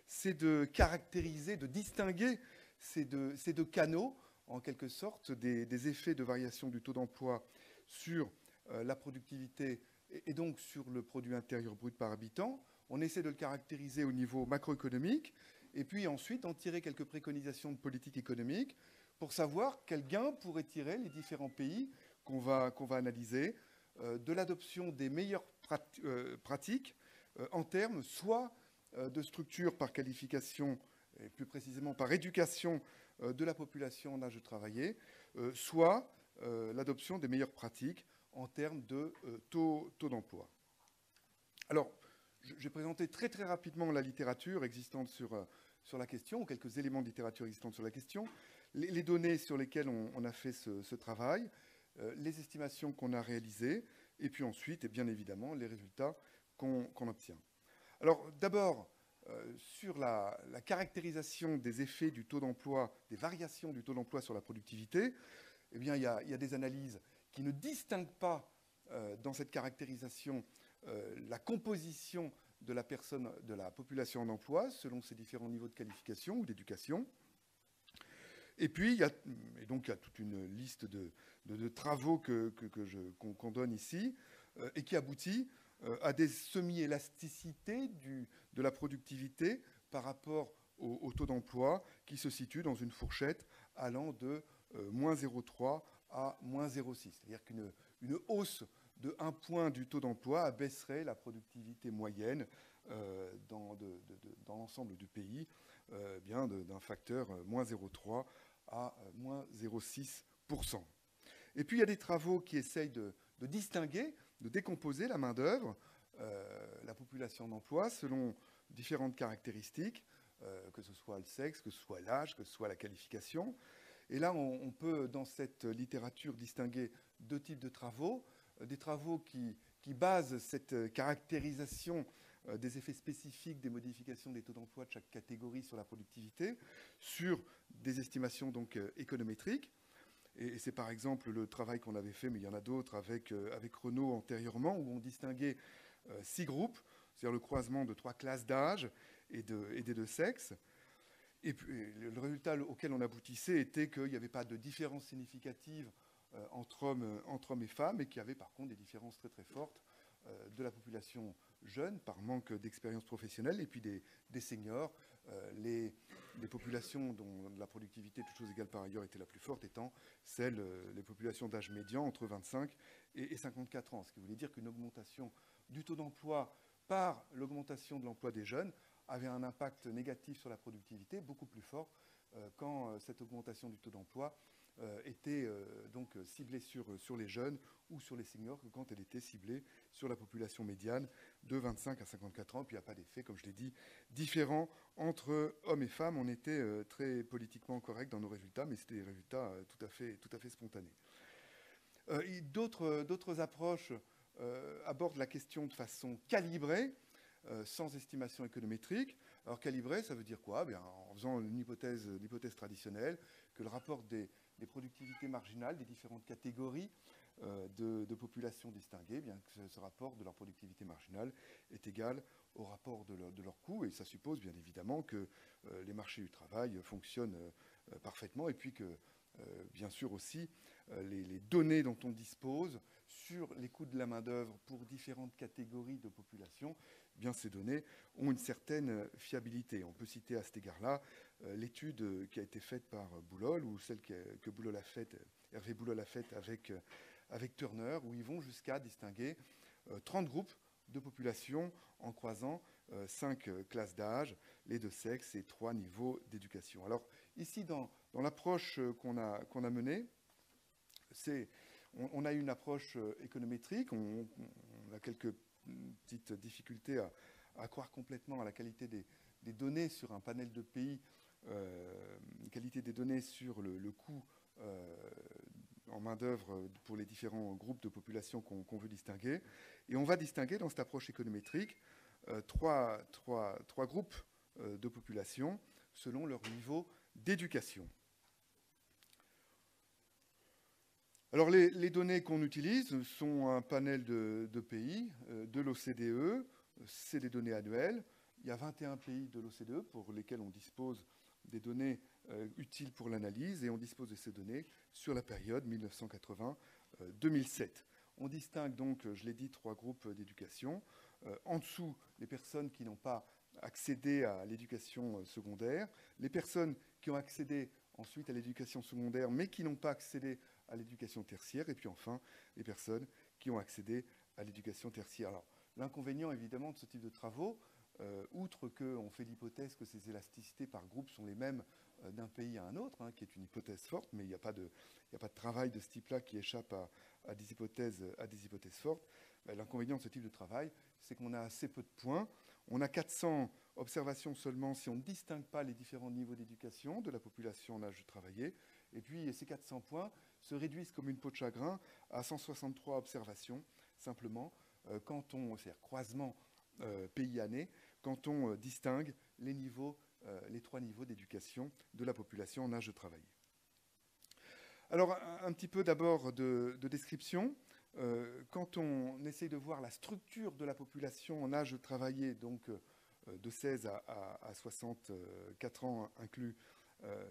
c'est de caractériser, de distinguer ces deux canaux, en quelque sorte, des effets de variation du taux d'emploi sur la productivité et donc sur le produit intérieur brut par habitant. On essaie de le caractériser au niveau macroéconomique et puis ensuite en tirer quelques préconisations de politique économique pour savoir quel gain pourraient tirer les différents pays qu'on va analyser de l'adoption des meilleures pratiques en termes soit de structure par qualification et plus précisément par éducation de la population en âge de travailler, soit l'adoption des meilleures pratiques en termes de taux d'emploi. Alors, j'ai présenté très très rapidement la littérature existante sur la question, ou quelques éléments de littérature existante sur la question, les données sur lesquelles on a fait ce travail, les estimations qu'on a réalisées, et puis ensuite, et bien évidemment, les résultats qu'on obtient. Alors d'abord, sur la caractérisation des effets du taux d'emploi, des variations du taux d'emploi sur la productivité, eh bien, il y a des analyses qui ne distinguent pas dans cette caractérisation la composition de la personne, de la population en emploi, selon ses différents niveaux de qualification ou d'éducation. Et puis, il y a toute une liste de travaux qu'on donne ici, et qui aboutit à des semi-élasticités de la productivité par rapport au taux d'emploi, qui se situe dans une fourchette allant de moins 0,3 à moins 0,6. C'est-à-dire qu'une hausse de 1 point du taux d'emploi abaisserait la productivité moyenne dans l'ensemble du pays d'un facteur moins 0,3 à moins 0,6%. Et puis il y a des travaux qui essayent de distinguer, de décomposer la main-d'œuvre, la population d'emploi, selon différentes caractéristiques, que ce soit le sexe, que ce soit l'âge, que ce soit la qualification. Et là, on peut, dans cette littérature, distinguer 2 types de travaux. Des travaux qui basent cette caractérisation des effets spécifiques des modifications des taux d'emploi de chaque catégorie sur la productivité, sur des estimations donc économétriques. Et c'est par exemple le travail qu'on avait fait, mais il y en a d'autres avec Renaud antérieurement, où on distinguait 6 groupes, c'est-à-dire le croisement de 3 classes d'âge et des 2 sexes. Et puis, le résultat auquel on aboutissait était qu'il n'y avait pas de différence significative entre hommes et femmes, et qu'il y avait par contre des différences très très fortes de la population jeune, par manque d'expérience professionnelle, et puis des seniors, les populations dont la productivité, toutes choses égales par ailleurs, était la plus forte, étant les populations d'âge médian entre 25 et 54 ans. Ce qui voulait dire qu'une augmentation du taux d'emploi par l'augmentation de l'emploi des jeunes avait un impact négatif sur la productivité beaucoup plus fort quand cette augmentation du taux d'emploi était donc ciblée sur les jeunes ou sur les seniors que quand elle était ciblée sur la population médiane de 25 à 54 ans. Puis il n'y a pas d'effet, comme je l'ai dit, différent entre hommes et femmes. On était très politiquement correct dans nos résultats, mais c'était des résultats tout à fait spontanés. D'autres approches abordent la question de façon calibrée, sans estimation économétrique. Alors calibré, ça veut dire quoi? Bien, en faisant l'hypothèse traditionnelle, que le rapport des productivités marginales des différentes catégories de populations distinguées, bien que ce rapport de leur productivité marginale est égal au rapport de leur coût, et ça suppose bien évidemment que les marchés du travail fonctionnent parfaitement, et puis que bien sûr aussi les données dont on dispose sur les coûts de la main-d'œuvre pour différentes catégories de population, eh bien ces données ont une certaine fiabilité. On peut citer à cet égard-là l'étude qui a été faite par Boulol, ou celle que Boulol a faite, Hervé Boulol a faite avec Turner, où ils vont jusqu'à distinguer 30 groupes de population en croisant 5 classes d'âge, les 2 sexes et 3 niveaux d'éducation. Alors ici, dans l'approche qu'on a menée, on a une approche économétrique, on a quelques petites difficultés à croire complètement à la qualité des données sur un panel de pays, qualité des données sur le coût en main-d'œuvre pour les différents groupes de population qu'on veut distinguer. Et on va distinguer dans cette approche économétrique trois groupes de population selon leur niveau d'éducation. Alors les données qu'on utilise sont un panel de pays de l'OCDE, c'est des données annuelles. Il y a 21 pays de l'OCDE pour lesquels on dispose des données utiles pour l'analyse, et on dispose de ces données sur la période 1980-2007. On distingue donc, je l'ai dit, 3 groupes d'éducation. En dessous, les personnes qui n'ont pas accédé à l'éducation secondaire, les personnes qui ont accédé ensuite à l'éducation secondaire mais qui n'ont pas accédé à l'éducation tertiaire, et puis enfin les personnes qui ont accédé à l'éducation tertiaire. Alors l'inconvénient évidemment de ce type de travaux, outre qu'on fait l'hypothèse que ces élasticités par groupe sont les mêmes d'un pays à un autre, qui est une hypothèse forte, mais il n'y a pas de travail de ce type-là qui échappe à des hypothèses fortes. L'inconvénient de ce type de travail, c'est qu'on a assez peu de points. On a 400 observations seulement si on ne distingue pas les différents niveaux d'éducation de la population en âge de travailler. Et puis ces 400 points se réduisent comme une peau de chagrin à 163 observations, simplement, c'est-à-dire croisement pays-année, quand on distingue les trois niveaux d'éducation de la population en âge de travailler. Alors, un petit peu d'abord de description. Quand on essaye de voir la structure de la population en âge de travailler, donc de 16 à 64 ans inclus,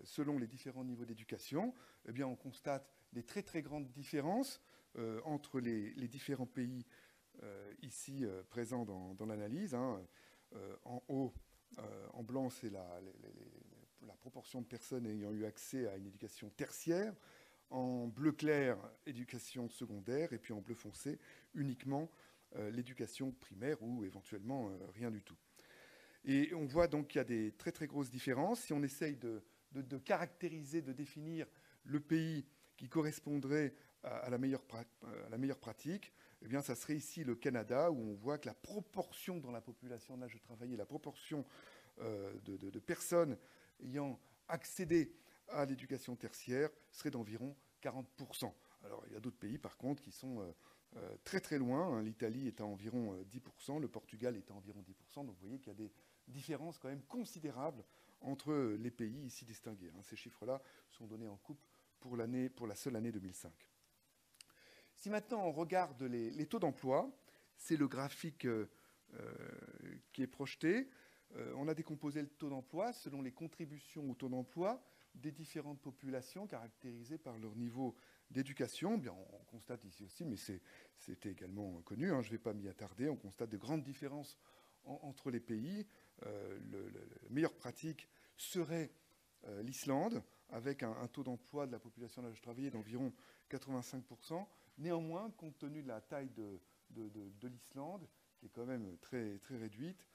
selon les différents niveaux d'éducation, eh bien, on constate des très très grandes différences entre les différents pays ici présents dans l'analyse. Hein. En haut, en blanc, c'est la proportion de personnes ayant eu accès à une éducation tertiaire. En bleu clair, éducation secondaire, et puis en bleu foncé, uniquement l'éducation primaire ou éventuellement rien du tout. Et on voit donc qu'il y a des très très grosses différences. Si on essaye de caractériser, de définir le pays qui correspondrait à la meilleure pratique, eh bien, ça serait ici le Canada, où on voit que la proportion dans la population en âge de travailler, la proportion de personnes ayant accédé à l'éducation tertiaire serait d'environ 40%. Alors, il y a d'autres pays, par contre, qui sont très très loin. L'Italie est à environ 10%, le Portugal est à environ 10%. Donc, vous voyez qu'il y a des différences quand même considérables entre les pays ici distingués. Ces chiffres-là sont donnés en coupe pour la seule année 2005. Si maintenant on regarde les taux d'emploi, c'est le graphique qui est projeté. On a décomposé le taux d'emploi selon les contributions au taux d'emploi des différentes populations caractérisées par leur niveau d'éducation. Bien, on constate ici aussi, mais c'était également connu, je ne vais pas m'y attarder, on constate de grandes différences entre les pays. La meilleure pratique serait l'Islande, avec un taux d'emploi de la population d'âge de travailler d'environ 85%. Néanmoins, compte tenu de la taille de l'Islande, qui est quand même très, très réduite,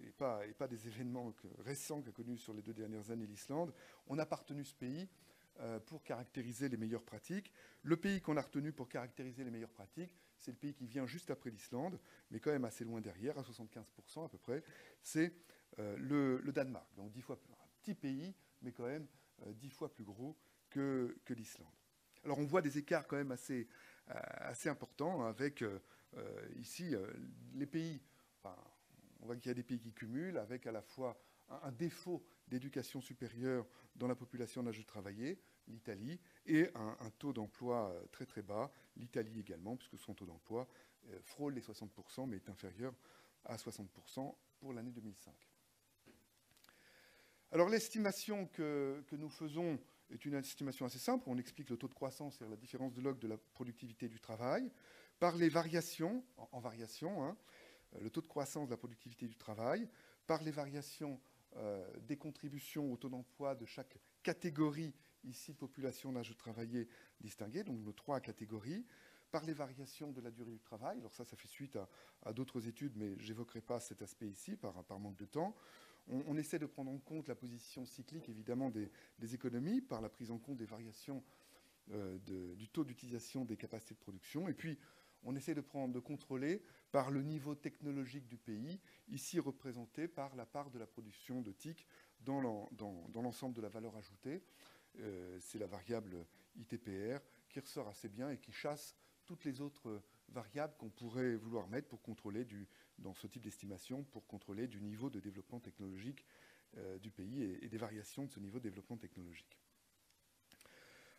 et pas des événements récents qu'a connus sur les 2 dernières années l'Islande, on a pas retenu ce pays pour caractériser les meilleures pratiques. Le pays qu'on a retenu pour caractériser les meilleures pratiques, c'est le pays qui vient juste après l'Islande, mais quand même assez loin derrière, à 75% à peu près, c'est le Danemark. Donc 10 fois plus, un petit pays, mais quand même 10 fois plus gros que l'Islande. Alors on voit des écarts quand même assez importants avec ici les pays. Enfin, on voit qu'il y a des pays qui cumulent avec à la fois un défaut d'éducation supérieure dans la population en âge de travailler, l'Italie, et un taux d'emploi très très bas, l'Italie également, puisque son taux d'emploi frôle les 60%, mais est inférieur à 60% pour l'année 2005. Alors l'estimation que nous faisons est une estimation assez simple. On explique le taux de croissance, c'est-à-dire la différence de log de la productivité du travail, par les variations, en variation, le taux de croissance de la productivité du travail, par les variations des contributions au taux d'emploi de chaque catégorie, ici population d'âge de travailler distinguée, donc nos 3 catégories, par les variations de la durée du travail. Alors ça fait suite à d'autres études, mais je n'évoquerai pas cet aspect ici par manque de temps. On essaie de prendre en compte la position cyclique, évidemment, des économies, par la prise en compte des variations du taux d'utilisation des capacités de production. Et puis, on essaie de contrôler par le niveau technologique du pays, ici représenté par la part de la production de TIC dans l'ensemble de la valeur ajoutée. C'est la variable ITPR qui ressort assez bien et qui chasse toutes les autres variables qu'on pourrait vouloir mettre pour contrôler, dans ce type d'estimation, pour contrôler du niveau de développement technologique du pays et des variations de ce niveau de développement technologique.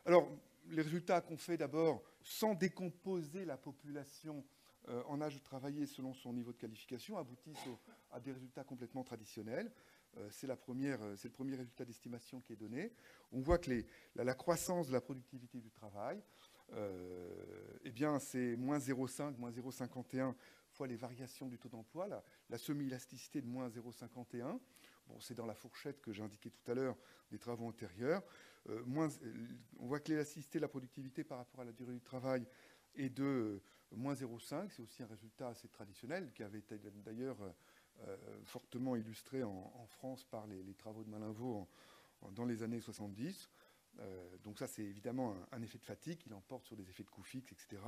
Alors, les résultats qu'on fait d'abord, sans décomposer la population en âge de travailler selon son niveau de qualification, aboutissent à des résultats complètement traditionnels. C'est le premier résultat d'estimation qui est donné. On voit que la croissance de la productivité du travail, eh bien, c'est moins 0,5, moins 0,51 fois les variations du taux d'emploi, la semi-élasticité de moins 0,51. Bon, c'est dans la fourchette que j'ai indiquée tout à l'heure des travaux antérieurs. On voit que l'élasticité de la productivité par rapport à la durée du travail est de moins 0,5. C'est aussi un résultat assez traditionnel qui avait été d'ailleurs fortement illustré en France par les travaux de Malinvaud dans les années 70. Donc ça, c'est évidemment un effet de fatigue qui l'emporte sur des effets de coût fixe, etc.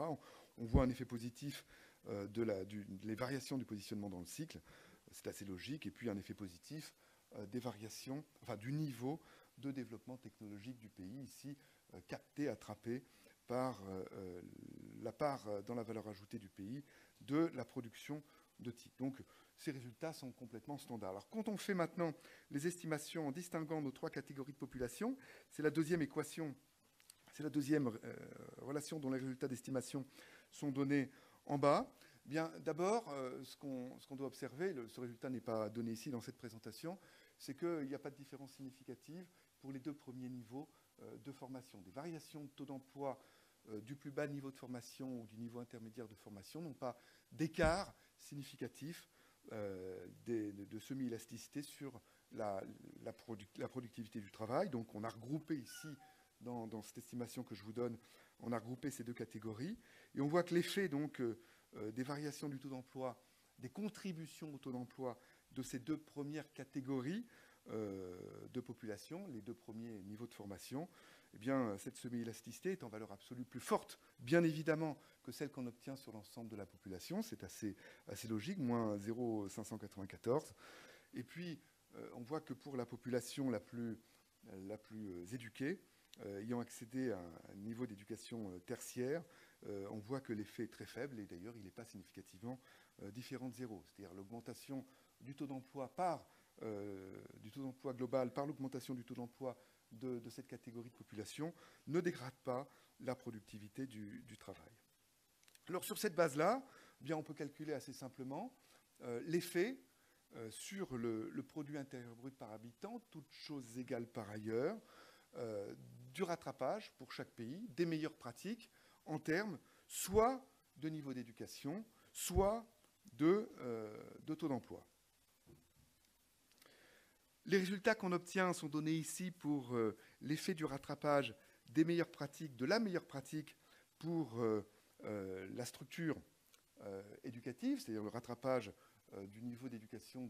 On voit un effet positif les variations du positionnement dans le cycle. C'est assez logique. Et puis un effet positif des variations, enfin du niveau de développement technologique du pays, ici capté, attrapé par la part dans la valeur ajoutée du pays de la production type. Donc, ces résultats sont complètement standards. Alors, quand on fait maintenant les estimations en distinguant nos 3 catégories de population, c'est la deuxième équation, c'est la deuxième relation dont les résultats d'estimation sont donnés en bas. Bien, d'abord, ce qu'on doit observer, ce résultat n'est pas donné ici dans cette présentation, c'est qu'il n'y a pas de différence significative pour les 2 premiers niveaux de formation. Des variations de taux d'emploi du plus bas niveau de formation ou du niveau intermédiaire de formation n'ont pas d'écart significatif de semi-élasticité sur la productivité du travail. Donc on a regroupé ici, dans cette estimation que je vous donne, on a regroupé ces 2 catégories. Et on voit que l'effet donc des variations du taux d'emploi, des contributions au taux d'emploi de ces 2 premières catégories de population, les 2 premiers niveaux de formation, eh bien, cette semi-élasticité est en valeur absolue plus forte, bien évidemment, que celle qu'on obtient sur l'ensemble de la population. C'est assez logique, moins 0,594. Et puis, on voit que pour la population la plus éduquée, ayant accédé à un niveau d'éducation tertiaire, on voit que l'effet est très faible, et d'ailleurs, il n'est pas significativement différent de 0. C'est-à-dire l'augmentation du taux d'emploi du taux d'emploi global par l'augmentation du taux d'emploi de cette catégorie de population ne dégrade pas la productivité du travail. Alors sur cette base-là, eh bien, on peut calculer assez simplement l'effet sur le produit intérieur brut par habitant, toutes choses égales par ailleurs, du rattrapage pour chaque pays, des meilleures pratiques en termes soit de niveau d'éducation, soit de taux d'emploi. Les résultats qu'on obtient sont donnés ici pour l'effet du rattrapage des meilleures pratiques, de la meilleure pratique pour la structure éducative, c'est-à-dire le rattrapage du niveau d'éducation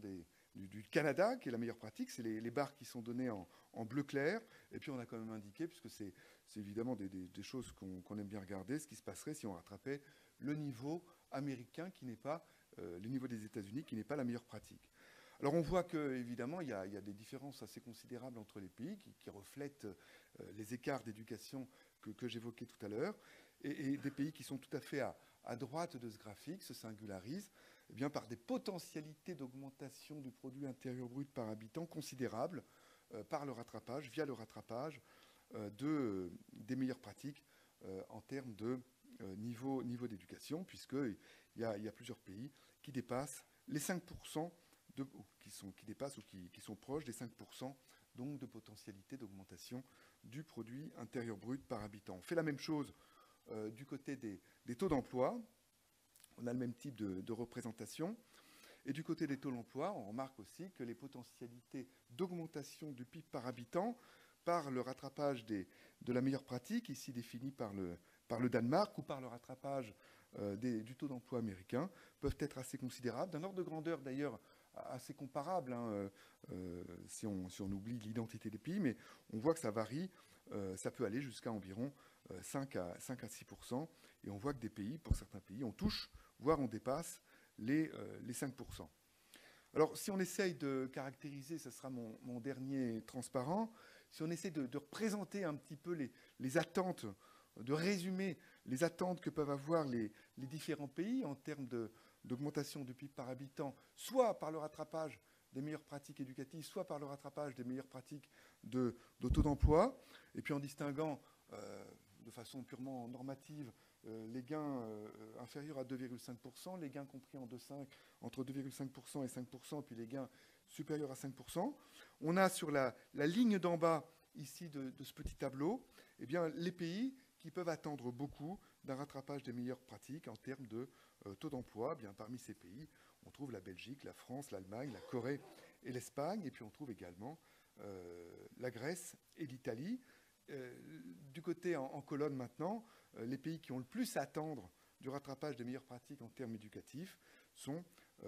du Canada, qui est la meilleure pratique. C'est les barres qui sont données en bleu clair. Et puis on a quand même indiqué, puisque c'est évidemment des choses qu'on aime bien regarder, ce qui se passerait si on rattrapait le niveau américain, qui n'est pas le niveau des États-Unis, qui n'est pas la meilleure pratique. Alors on voit qu'évidemment, il y a des différences assez considérables entre les pays qui reflètent les écarts d'éducation que j'évoquais tout à l'heure, et des pays qui sont tout à fait à droite de ce graphique se singularisent eh bien, par des potentialités d'augmentation du produit intérieur brut par habitant considérables par le rattrapage, via le rattrapage des meilleures pratiques en termes de niveau d'éducation, puisqu'il y a plusieurs pays qui dépassent les 5%, qui dépassent ou qui sont proches des 5% donc de potentialité d'augmentation du produit intérieur brut par habitant. On fait la même chose du côté des taux d'emploi. On a le même type de représentation. Et du côté des taux d'emploi, on remarque aussi que les potentialités d'augmentation du PIB par habitant par le rattrapage de la meilleure pratique, ici définie par le Danemark, ou par le rattrapage du taux d'emploi américain, peuvent être assez considérables, d'un ordre de grandeur d'ailleurs assez comparable, hein, si on oublie l'identité des pays, mais on voit que ça varie, ça peut aller jusqu'à environ 5 à 6%, et on voit que des pays, pour certains pays, on touche, voire on dépasse les 5%. Alors, si on essaye de caractériser, ce sera mon dernier transparent, si on essaie de représenter un petit peu les attentes, de résumer les attentes que peuvent avoir les différents pays en termes d'augmentation du PIB par habitant, soit par le rattrapage des meilleures pratiques éducatives, soit par le rattrapage des meilleures pratiques de taux d'emploi, et puis en distinguant de façon purement normative les gains inférieurs à 2,5%, les gains compris entre 2,5% et 5%, puis les gains supérieurs à 5%. On a sur la ligne d'en bas, ici, de ce petit tableau, eh bien, les pays qui peuvent attendre beaucoup d'un rattrapage des meilleures pratiques en termes de taux d'emploi. Bien, parmi ces pays, on trouve la Belgique, la France, l'Allemagne, la Corée et l'Espagne, et puis on trouve également la Grèce et l'Italie. Du côté en colonne maintenant, les pays qui ont le plus à attendre du rattrapage des meilleures pratiques en termes éducatifs sont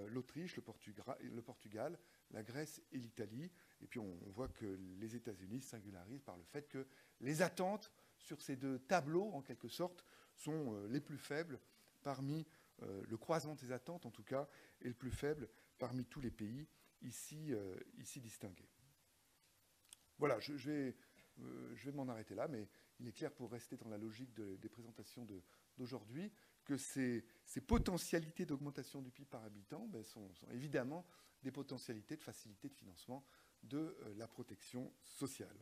l'Autriche, le Portugal, la Grèce et l'Italie. Et puis on voit que les États-Unis se singularisent par le fait que les attentes sur ces 2 tableaux, en quelque sorte, sont les plus faibles parmi le croisement des attentes, en tout cas, est le plus faible parmi tous les pays ici distingués. Voilà, je vais m'en arrêter là, mais il est clair, pour rester dans la logique des présentations d'aujourd'hui, que ces potentialités d'augmentation du PIB par habitant sont évidemment des potentialités de facilité de financement de la protection sociale.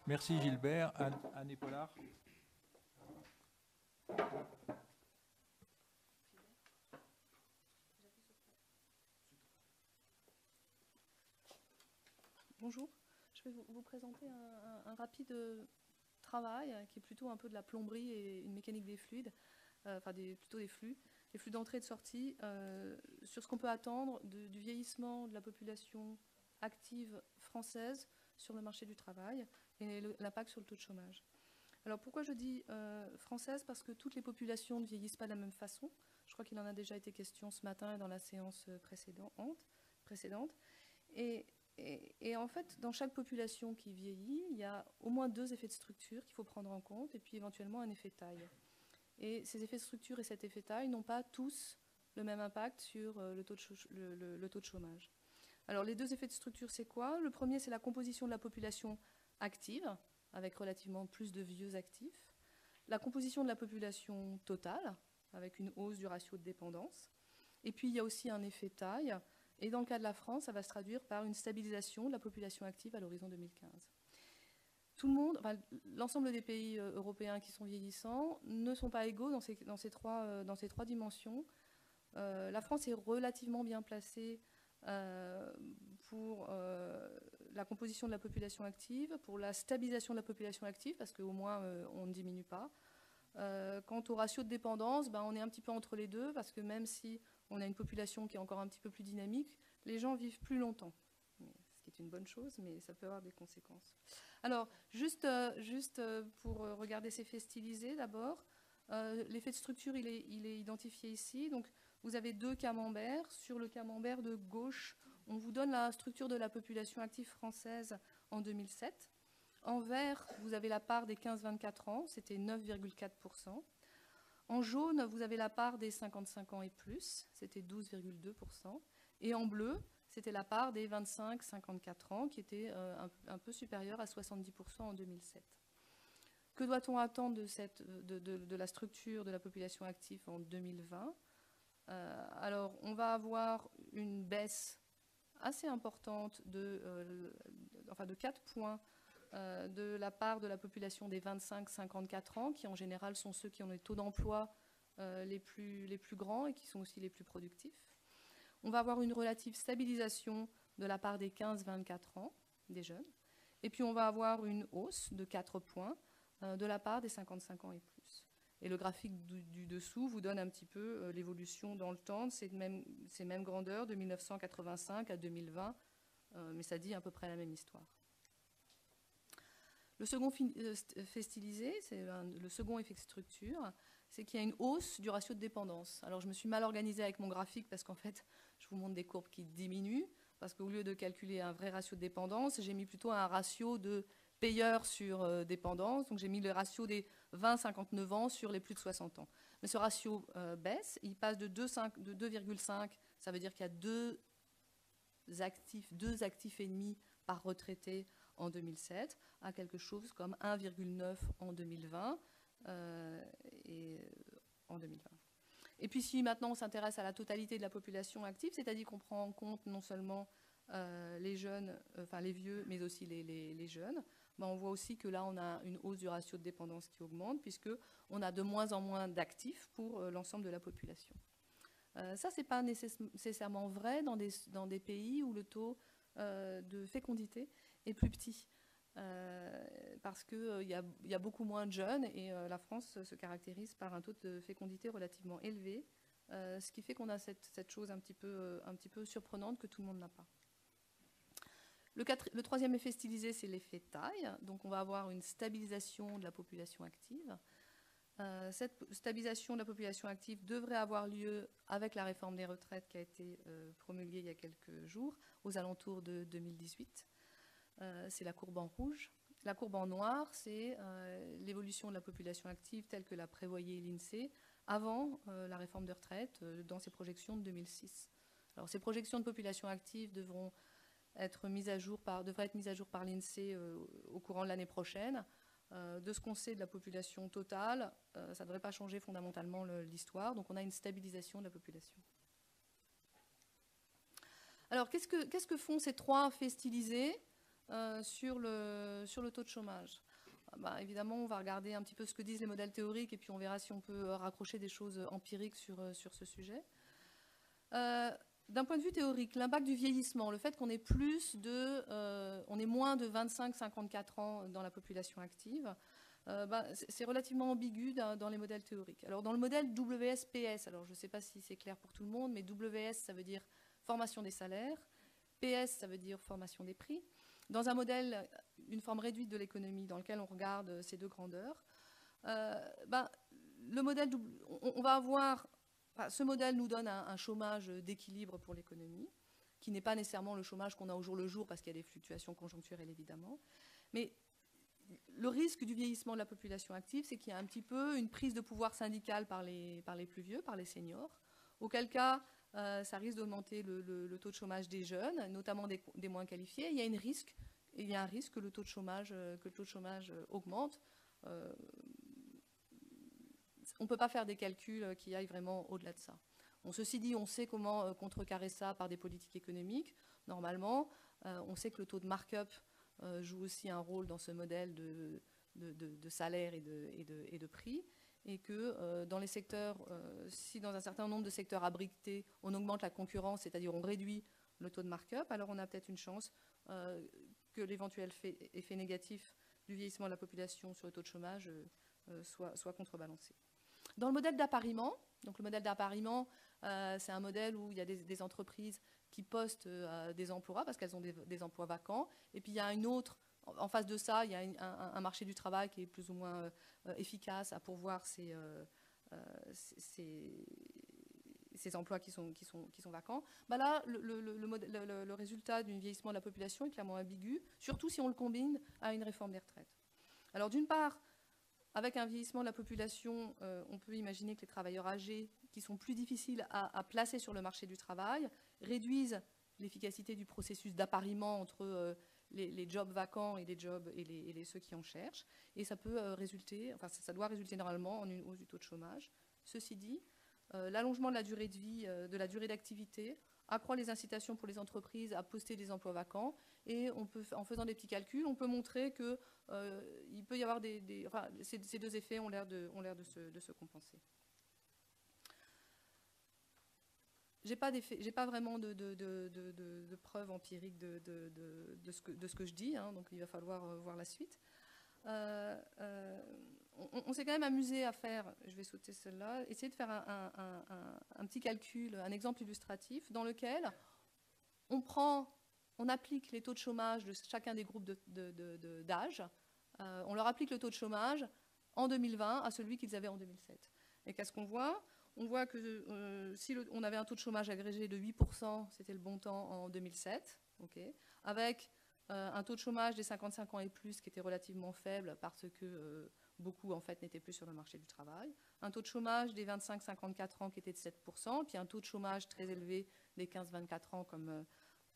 Merci Gilbert. Anne Épaulard. Bonjour, je vais vous présenter un rapide travail qui est plutôt un peu de la plomberie et une mécanique des fluides, plutôt des flux d'entrée et de sortie, sur ce qu'on peut attendre du vieillissement de la population active française sur le marché du travail et l'impact sur le taux de chômage. Alors pourquoi je dis française? Parce que toutes les populations ne vieillissent pas de la même façon. Je crois qu'il en a déjà été question ce matin et dans la séance précédente. Et en fait, dans chaque population qui vieillit, il y a au moins 2 effets de structure qu'il faut prendre en compte, et puis éventuellement un effet taille. Et ces effets de structure et cet effet taille n'ont pas tous le même impact sur le taux de chômage. Alors les 2 effets de structure, c'est quoi? Le premier, c'est la composition de la population active, avec relativement plus de vieux actifs. La composition de la population totale, avec une hausse du ratio de dépendance. Et puis il y a aussi un effet taille. Et dans le cas de la France, ça va se traduire par une stabilisation de la population active à l'horizon 2015. L'ensemble des pays européens qui sont vieillissants ne sont pas égaux dans ces trois dimensions. La France est relativement bien placée pour la composition de la population active, pour la stabilisation de la population active, parce qu'au moins on ne diminue pas. Quant au ratio de dépendance, on est un petit peu entre les deux, parce que même si on a une population qui est encore un petit peu plus dynamique, les gens vivent plus longtemps. Ce qui est une bonne chose, mais ça peut avoir des conséquences. Alors, juste pour regarder ces faits stylisés d'abord, l'effet de structure, il est identifié ici. Donc, vous avez 2 camemberts. Sur le camembert de gauche, on vous donne la structure de la population active française en 2007. En vert, vous avez la part des 15-24 ans, c'était 9,4%. En jaune, vous avez la part des 55 ans et plus, c'était 12,2%. Et en bleu, c'était la part des 25-54 ans, qui était un peu supérieure à 70% en 2007. Que doit-on attendre de la structure de la population active en 2020 ? Alors, on va avoir une baisse assez importante de 4 points de la part de la population des 25-54 ans, qui en général sont ceux qui ont les taux d'emploi les plus grands et qui sont aussi les plus productifs. On va avoir une relative stabilisation de la part des 15-24 ans, des jeunes. Et puis on va avoir une hausse de 4 points de la part des 55 ans et plus. Et le graphique du dessous vous donne un petit peu l'évolution dans le temps de ces mêmes grandeurs de 1985 à 2020, mais ça dit à peu près la même histoire. Le second fait stylisé, c'est le second effet de structure, c'est qu'il y a une hausse du ratio de dépendance. Alors je me suis mal organisée avec mon graphique parce qu'en fait, je vous montre des courbes qui diminuent, parce qu'au lieu de calculer un vrai ratio de dépendance, j'ai mis plutôt un ratio de payeurs sur dépendance. Donc j'ai mis le ratio des 20-59 ans sur les plus de 60 ans. Mais ce ratio baisse, il passe de 2,5, ça veut dire qu'il y a 2 actifs et demi par retraité en 2007, à quelque chose comme 1,9 en 2020 et en 2020. Et puis si maintenant on s'intéresse à la totalité de la population active, c'est-à-dire qu'on prend en compte non seulement les jeunes, les vieux, mais aussi les jeunes, on voit aussi que là on a une hausse du ratio de dépendance qui augmente, puisqu'on a de moins en moins d'actifs pour l'ensemble de la population. Ça, ce n'est pas nécessairement vrai dans des pays où le taux de fécondité est plus petit, parce qu'il y a beaucoup moins de jeunes et la France se caractérise par un taux de fécondité relativement élevé, ce qui fait qu'on a cette chose un petit peu surprenante que tout le monde n'a pas. Le troisième effet stylisé, c'est l'effet taille. Donc on va avoir une stabilisation de la population active. Cette stabilisation de la population active devrait avoir lieu avec la réforme des retraites qui a été promulguée il y a quelques jours, aux alentours de 2018. C'est la courbe en rouge. La courbe en noir, c'est l'évolution de la population active telle que l'a prévoyée l'INSEE avant la réforme des retraites dans ses projections de 2006. Alors ces projections de population active devront devrait être mise à jour par l'INSEE au courant de l'année prochaine. De ce qu'on sait de la population totale, ça ne devrait pas changer fondamentalement l'histoire, donc on a une stabilisation de la population. Alors, qu'est-ce que font ces 3 faits stylisés sur le taux de chômage? Évidemment, on va regarder un petit peu ce que disent les modèles théoriques et puis on verra si on peut raccrocher des choses empiriques sur ce sujet. D'un point de vue théorique, l'impact du vieillissement, le fait qu'on ait on ait moins de 25-54 ans dans la population active, c'est relativement ambigu dans les modèles théoriques. Alors dans le modèle WS-PS, alors je ne sais pas si c'est clair pour tout le monde, mais WS ça veut dire formation des salaires, PS ça veut dire formation des prix. Dans un modèle, une forme réduite de l'économie dans lequel on regarde ces 2 grandeurs, le modèle, on va avoir... Ce modèle nous donne un chômage d'équilibre pour l'économie, qui n'est pas nécessairement le chômage qu'on a au jour le jour, parce qu'il y a des fluctuations conjoncturelles, évidemment. Mais le risque du vieillissement de la population active, c'est qu'il y a un petit peu une prise de pouvoir syndical par les plus vieux, par les seniors, auquel cas, ça risque d'augmenter le taux de chômage des jeunes, notamment des moins qualifiés. Il y a un risque que le taux de chômage augmente. On ne peut pas faire des calculs qui aillent vraiment au-delà de ça. Ceci dit, on sait comment contrecarrer ça par des politiques économiques. Normalement, on sait que le taux de markup joue aussi un rôle dans ce modèle de salaire et de prix, et que dans les secteurs, si dans un certain nombre de secteurs abrités, on augmente la concurrence, c'est-à-dire on réduit le taux de markup, alors on a peut-être une chance que l'éventuel effet négatif du vieillissement de la population sur le taux de chômage soit contrebalancé. Dans le modèle d'appariement, donc le modèle d'appariement, c'est un modèle où il y a des entreprises qui postent des emplois parce qu'elles ont des emplois vacants. Et puis il y a une autre, en face de ça, il y a un marché du travail qui est plus ou moins efficace à pourvoir ces emplois qui sont vacants. Là, le résultat du vieillissement de la population est clairement ambigu, surtout si on le combine à une réforme des retraites. Alors d'une part, avec un vieillissement de la population, on peut imaginer que les travailleurs âgés, qui sont plus difficiles à placer sur le marché du travail, réduisent l'efficacité du processus d'appariement entre les jobs vacants et ceux qui en cherchent. Et ça peut résulter, enfin ça doit résulter normalement en une hausse du taux de chômage. Ceci dit, l'allongement de la durée de vie, de la durée d'activité, accroît les incitations pour les entreprises à poster des emplois vacants, et en faisant des petits calculs, on peut montrer que il peut y avoir ces 2 effets ont l'air de se compenser. J'ai pas vraiment de preuves empiriques de ce que je dis, hein, donc il va falloir voir la suite. On s'est quand même amusé à faire, je vais sauter celle-là, essayer de faire un petit calcul, un exemple illustratif dans lequel on applique les taux de chômage de chacun des groupes d'âge, on leur applique le taux de chômage en 2020 à celui qu'ils avaient en 2007. Et qu'est-ce qu'on voit? On voit que si on avait un taux de chômage agrégé de 8%, c'était le bon temps en 2007, okay, avec un taux de chômage des 55 ans et plus qui était relativement faible parce que beaucoup en fait n'étaient plus sur le marché du travail, un taux de chômage des 25-54 ans qui était de 7%, puis un taux de chômage très élevé des 15-24 ans comme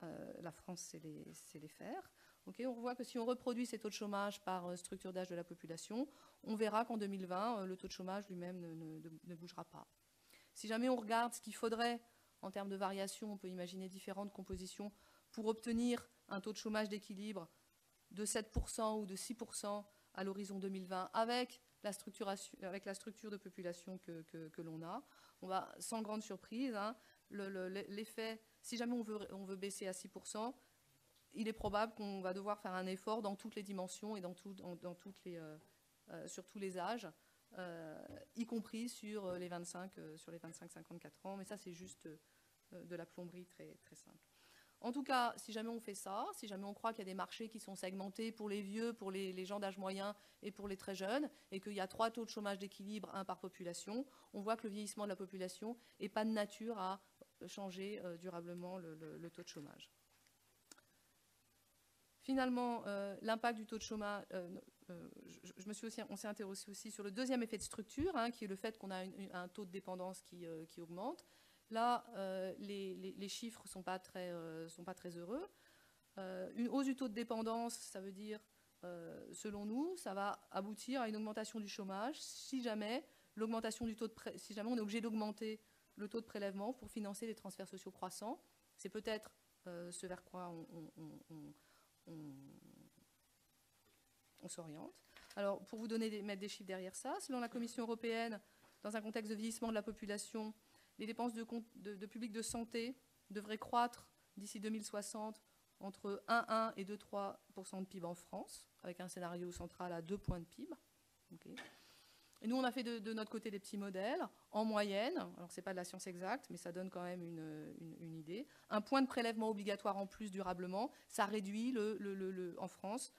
la France sait les faire. Okay, on voit que si on reproduit ces taux de chômage par structure d'âge de la population, on verra qu'en 2020, le taux de chômage lui-même ne bougera pas. Si jamais on regarde ce qu'il faudrait en termes de variation, on peut imaginer différentes compositions pour obtenir un taux de chômage d'équilibre de 7% ou de 6% à l'horizon 2020 avec la structure de population que l'on a. On va, sans grande surprise, hein, l'effet, si jamais on veut baisser à 6%, il est probable qu'on va devoir faire un effort dans toutes les dimensions et sur tous les âges, y compris sur les 25-54 ans. Mais ça, c'est juste de la plomberie très, très simple. En tout cas, si jamais on fait ça, si jamais on croit qu'il y a des marchés qui sont segmentés pour les vieux, pour les gens d'âge moyen et pour les très jeunes, et qu'il y a 3 taux de chômage d'équilibre, 1 par population, on voit que le vieillissement de la population n'est pas de nature à changer durablement le taux de chômage. Finalement, l'impact du taux de chômage, on s'est intéressé aussi sur le deuxième effet de structure, hein, qui est le fait qu'on a un taux de dépendance qui augmente. Là, les chiffres ne sont pas très heureux. Une hausse du taux de dépendance, ça veut dire, selon nous, ça va aboutir à une augmentation du chômage si jamais, si jamais on est obligé d'augmenter le taux de prélèvement pour financer les transferts sociaux croissants. C'est peut-être ce vers quoi on s'oriente. Alors, pour vous mettre des chiffres derrière ça, selon la Commission européenne, dans un contexte de vieillissement de la population, les dépenses de public de santé devraient croître d'ici 2060 entre 1,1 et 2,3% de PIB en France, avec un scénario central à 2 points de PIB. Okay. Et nous, on a fait de notre côté des petits modèles. En moyenne, alors ce n'est pas de la science exacte, mais ça donne quand même une idée. Un point de prélèvement obligatoire en plus durablement, ça réduit en France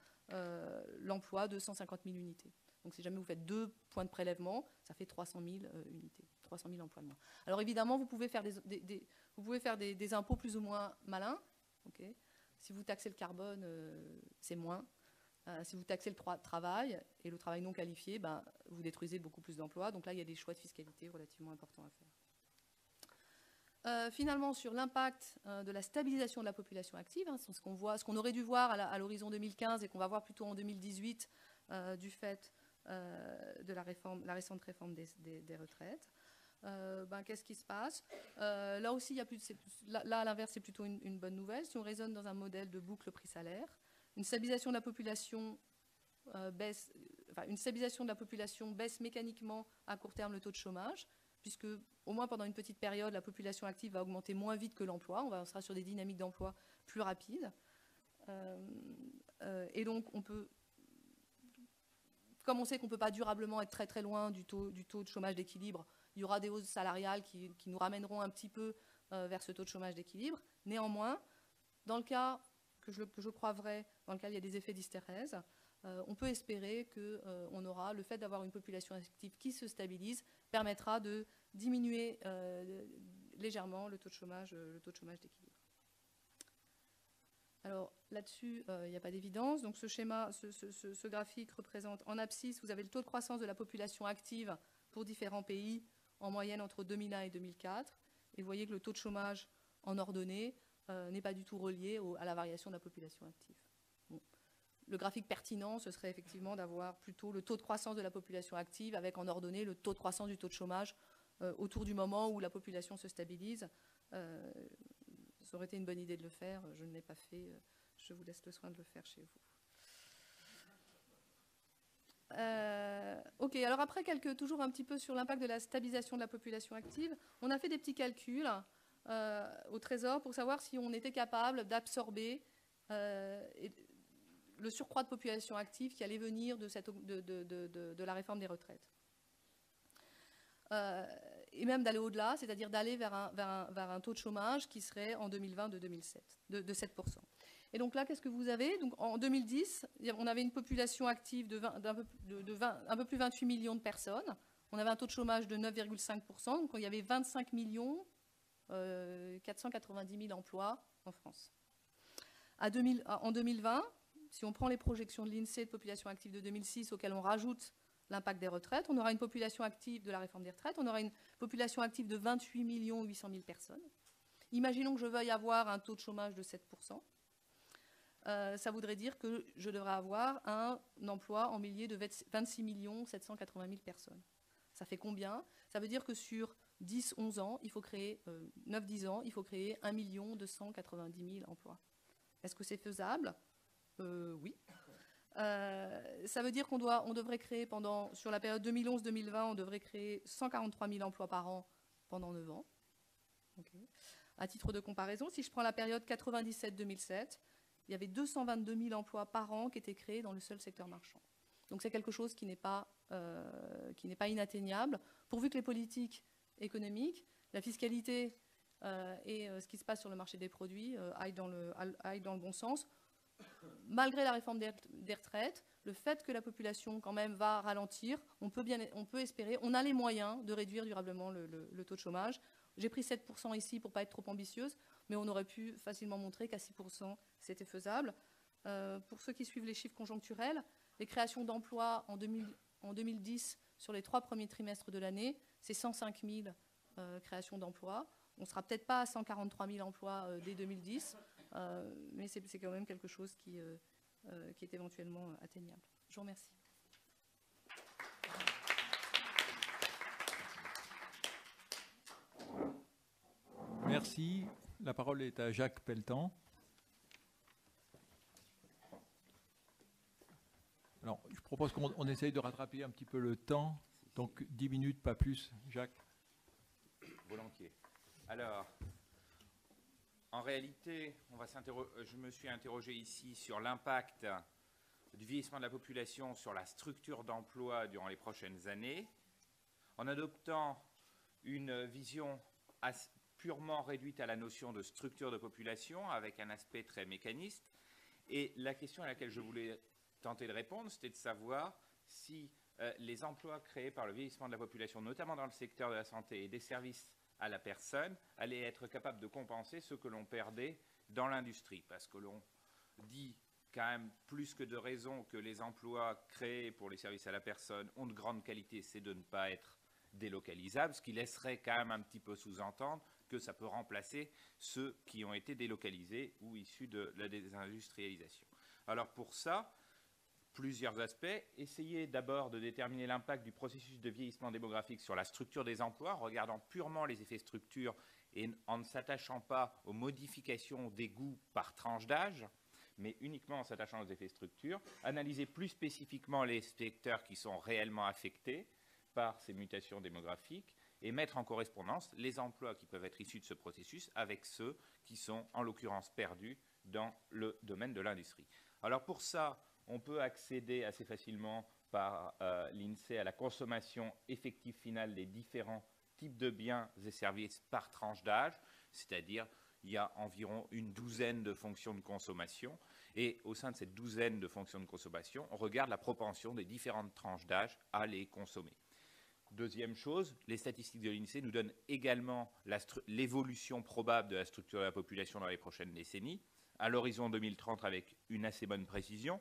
l'emploi de 150 000 unités. Donc si jamais vous faites 2 points de prélèvement, ça fait 300 000 unités, 300 000 emplois de moins. Alors évidemment, vous pouvez faire des impôts plus ou moins malins. Okay. Si vous taxez le carbone, c'est moins. Si vous taxez le travail et le travail non qualifié, vous détruisez beaucoup plus d'emplois. Donc là, il y a des choix de fiscalité relativement importants à faire. Finalement, sur l'impact de la stabilisation de la population active, ce qu'on aurait dû voir à l'horizon 2015 et qu'on va voir plutôt en 2018 du fait de la récente réforme des retraites. Qu'est-ce qui se passe? Là aussi, là à l'inverse, c'est plutôt une bonne nouvelle. Si on raisonne dans un modèle de boucle prix-salaire, une stabilisation de la population baisse mécaniquement à court terme le taux de chômage, puisque au moins pendant une petite période, la population active va augmenter moins vite que l'emploi. On sera sur des dynamiques d'emploi plus rapides. Et donc, comme on sait qu'on ne peut pas durablement être très très loin du taux de chômage d'équilibre, il y aura des hausses salariales qui nous ramèneront un petit peu vers ce taux de chômage d'équilibre. Néanmoins, dans le cas que je crois vrai, dans lequel il y a des effets d'hystérèse, on peut espérer que le fait d'avoir une population active qui se stabilise permettra de diminuer légèrement le taux de chômage d'équilibre. Alors là-dessus, il n'y a pas d'évidence. Donc ce schéma, ce graphique représente en abscisse, vous avez le taux de croissance de la population active pour différents pays, en moyenne entre 2001 et 2004. Et vous voyez que le taux de chômage en ordonnée n'est pas du tout relié à la variation de la population active. Bon. Le graphique pertinent, ce serait effectivement d'avoir plutôt le taux de croissance de la population active avec en ordonnée le taux de croissance du taux de chômage autour du moment où la population se stabilise. Ça aurait été une bonne idée de le faire, je ne l'ai pas fait, je vous laisse le soin de le faire chez vous. Ok, alors après, toujours un petit peu sur l'impact de la stabilisation de la population active, on a fait des petits calculs au Trésor pour savoir si on était capable d'absorber le surcroît de population active qui allait venir de la réforme des retraites. Et même d'aller au-delà, c'est-à-dire d'aller vers un taux de chômage qui serait en 2020 de 7%. Et donc là, qu'est-ce que vous avez? Donc, en 2010, on avait une population active d'un peu plus de 28 millions de personnes. On avait un taux de chômage de 9,5%, donc il y avait 25 490 000 emplois en France. En 2020, si on prend les projections de l'INSEE de population active de 2006, auxquelles on rajoute l'impact des retraites, on aura une population active de la réforme des retraites, on aura une population active de 28 800 000 personnes. Imaginons que je veuille avoir un taux de chômage de 7%. Ça voudrait dire que je devrais avoir un emploi en milliers de 26 780 000 personnes. Ça fait combien? Ça veut dire que sur 10-11 ans, il faut créer 9-10 ans, il faut créer 1 290 000 emplois. Est-ce que c'est faisable? Oui. Ça veut dire qu'on devrait créer sur la période 2011-2020, on devrait créer 143 000 emplois par an pendant 9 ans. Okay. À titre de comparaison, si je prends la période 97-2007, il y avait 222 000 emplois par an qui étaient créés dans le seul secteur marchand. Donc c'est quelque chose qui n'est pas inatteignable, pourvu que les politiques économiques, la fiscalité et ce qui se passe sur le marché des produits aillent dans le bon sens. Malgré la réforme des retraites, le fait que la population quand même va ralentir, on peut espérer, on a les moyens de réduire durablement le taux de chômage. J'ai pris 7% ici pour ne pas être trop ambitieuse, mais on aurait pu facilement montrer qu'à 6%, c'était faisable. Pour ceux qui suivent les chiffres conjoncturels, les créations d'emplois en 2010, sur les 3 premiers trimestres de l'année, c'est 105 000 créations d'emplois. On ne sera peut-être pas à 143 000 emplois dès 2010. Mais c'est quand même quelque chose qui est éventuellement atteignable. Je vous remercie. Merci. La parole est à Jacques Pelletan. Alors, je propose qu'on essaye de rattraper un petit peu le temps. Donc, 10 minutes, pas plus. Jacques. Volontiers. Alors, en réalité, je me suis interrogé ici sur l'impact du vieillissement de la population sur la structure d'emploi durant les prochaines années, en adoptant une vision purement réduite à la notion de structure de population, avec un aspect très mécaniste. Et la question à laquelle je voulais tenter de répondre, c'était de savoir si les emplois créés par le vieillissement de la population, notamment dans le secteur de la santé et des services à la personne, allaient être capables de compenser ce que l'on perdait dans l'industrie. Parce que l'on dit quand même plus que de raison que les emplois créés pour les services à la personne ont de grande qualité, c'est de ne pas être délocalisables, ce qui laisserait quand même un petit peu sous-entendre que ça peut remplacer ceux qui ont été délocalisés ou issus de la désindustrialisation. Alors pour ça, plusieurs aspects. Essayez d'abord de déterminer l'impact du processus de vieillissement démographique sur la structure des emplois, en regardant purement les effets structure et en ne s'attachant pas aux modifications des goûts par tranche d'âge, mais uniquement en s'attachant aux effets structure. Analysez plus spécifiquement les secteurs qui sont réellement affectés par ces mutations démographiques et mettre en correspondance les emplois qui peuvent être issus de ce processus avec ceux qui sont en l'occurrence perdus dans le domaine de l'industrie. Alors pour ça, on peut accéder assez facilement par l'INSEE à la consommation effective finale des différents types de biens et services par tranche d'âge, c'est-à-dire il y a environ une douzaine de fonctions de consommation et au sein de cette douzaine de fonctions de consommation, on regarde la propension des différentes tranches d'âge à les consommer. Deuxième chose, les statistiques de l'INSEE nous donnent également l'évolution probable de la structure de la population dans les prochaines décennies, à l'horizon 2030 avec une assez bonne précision,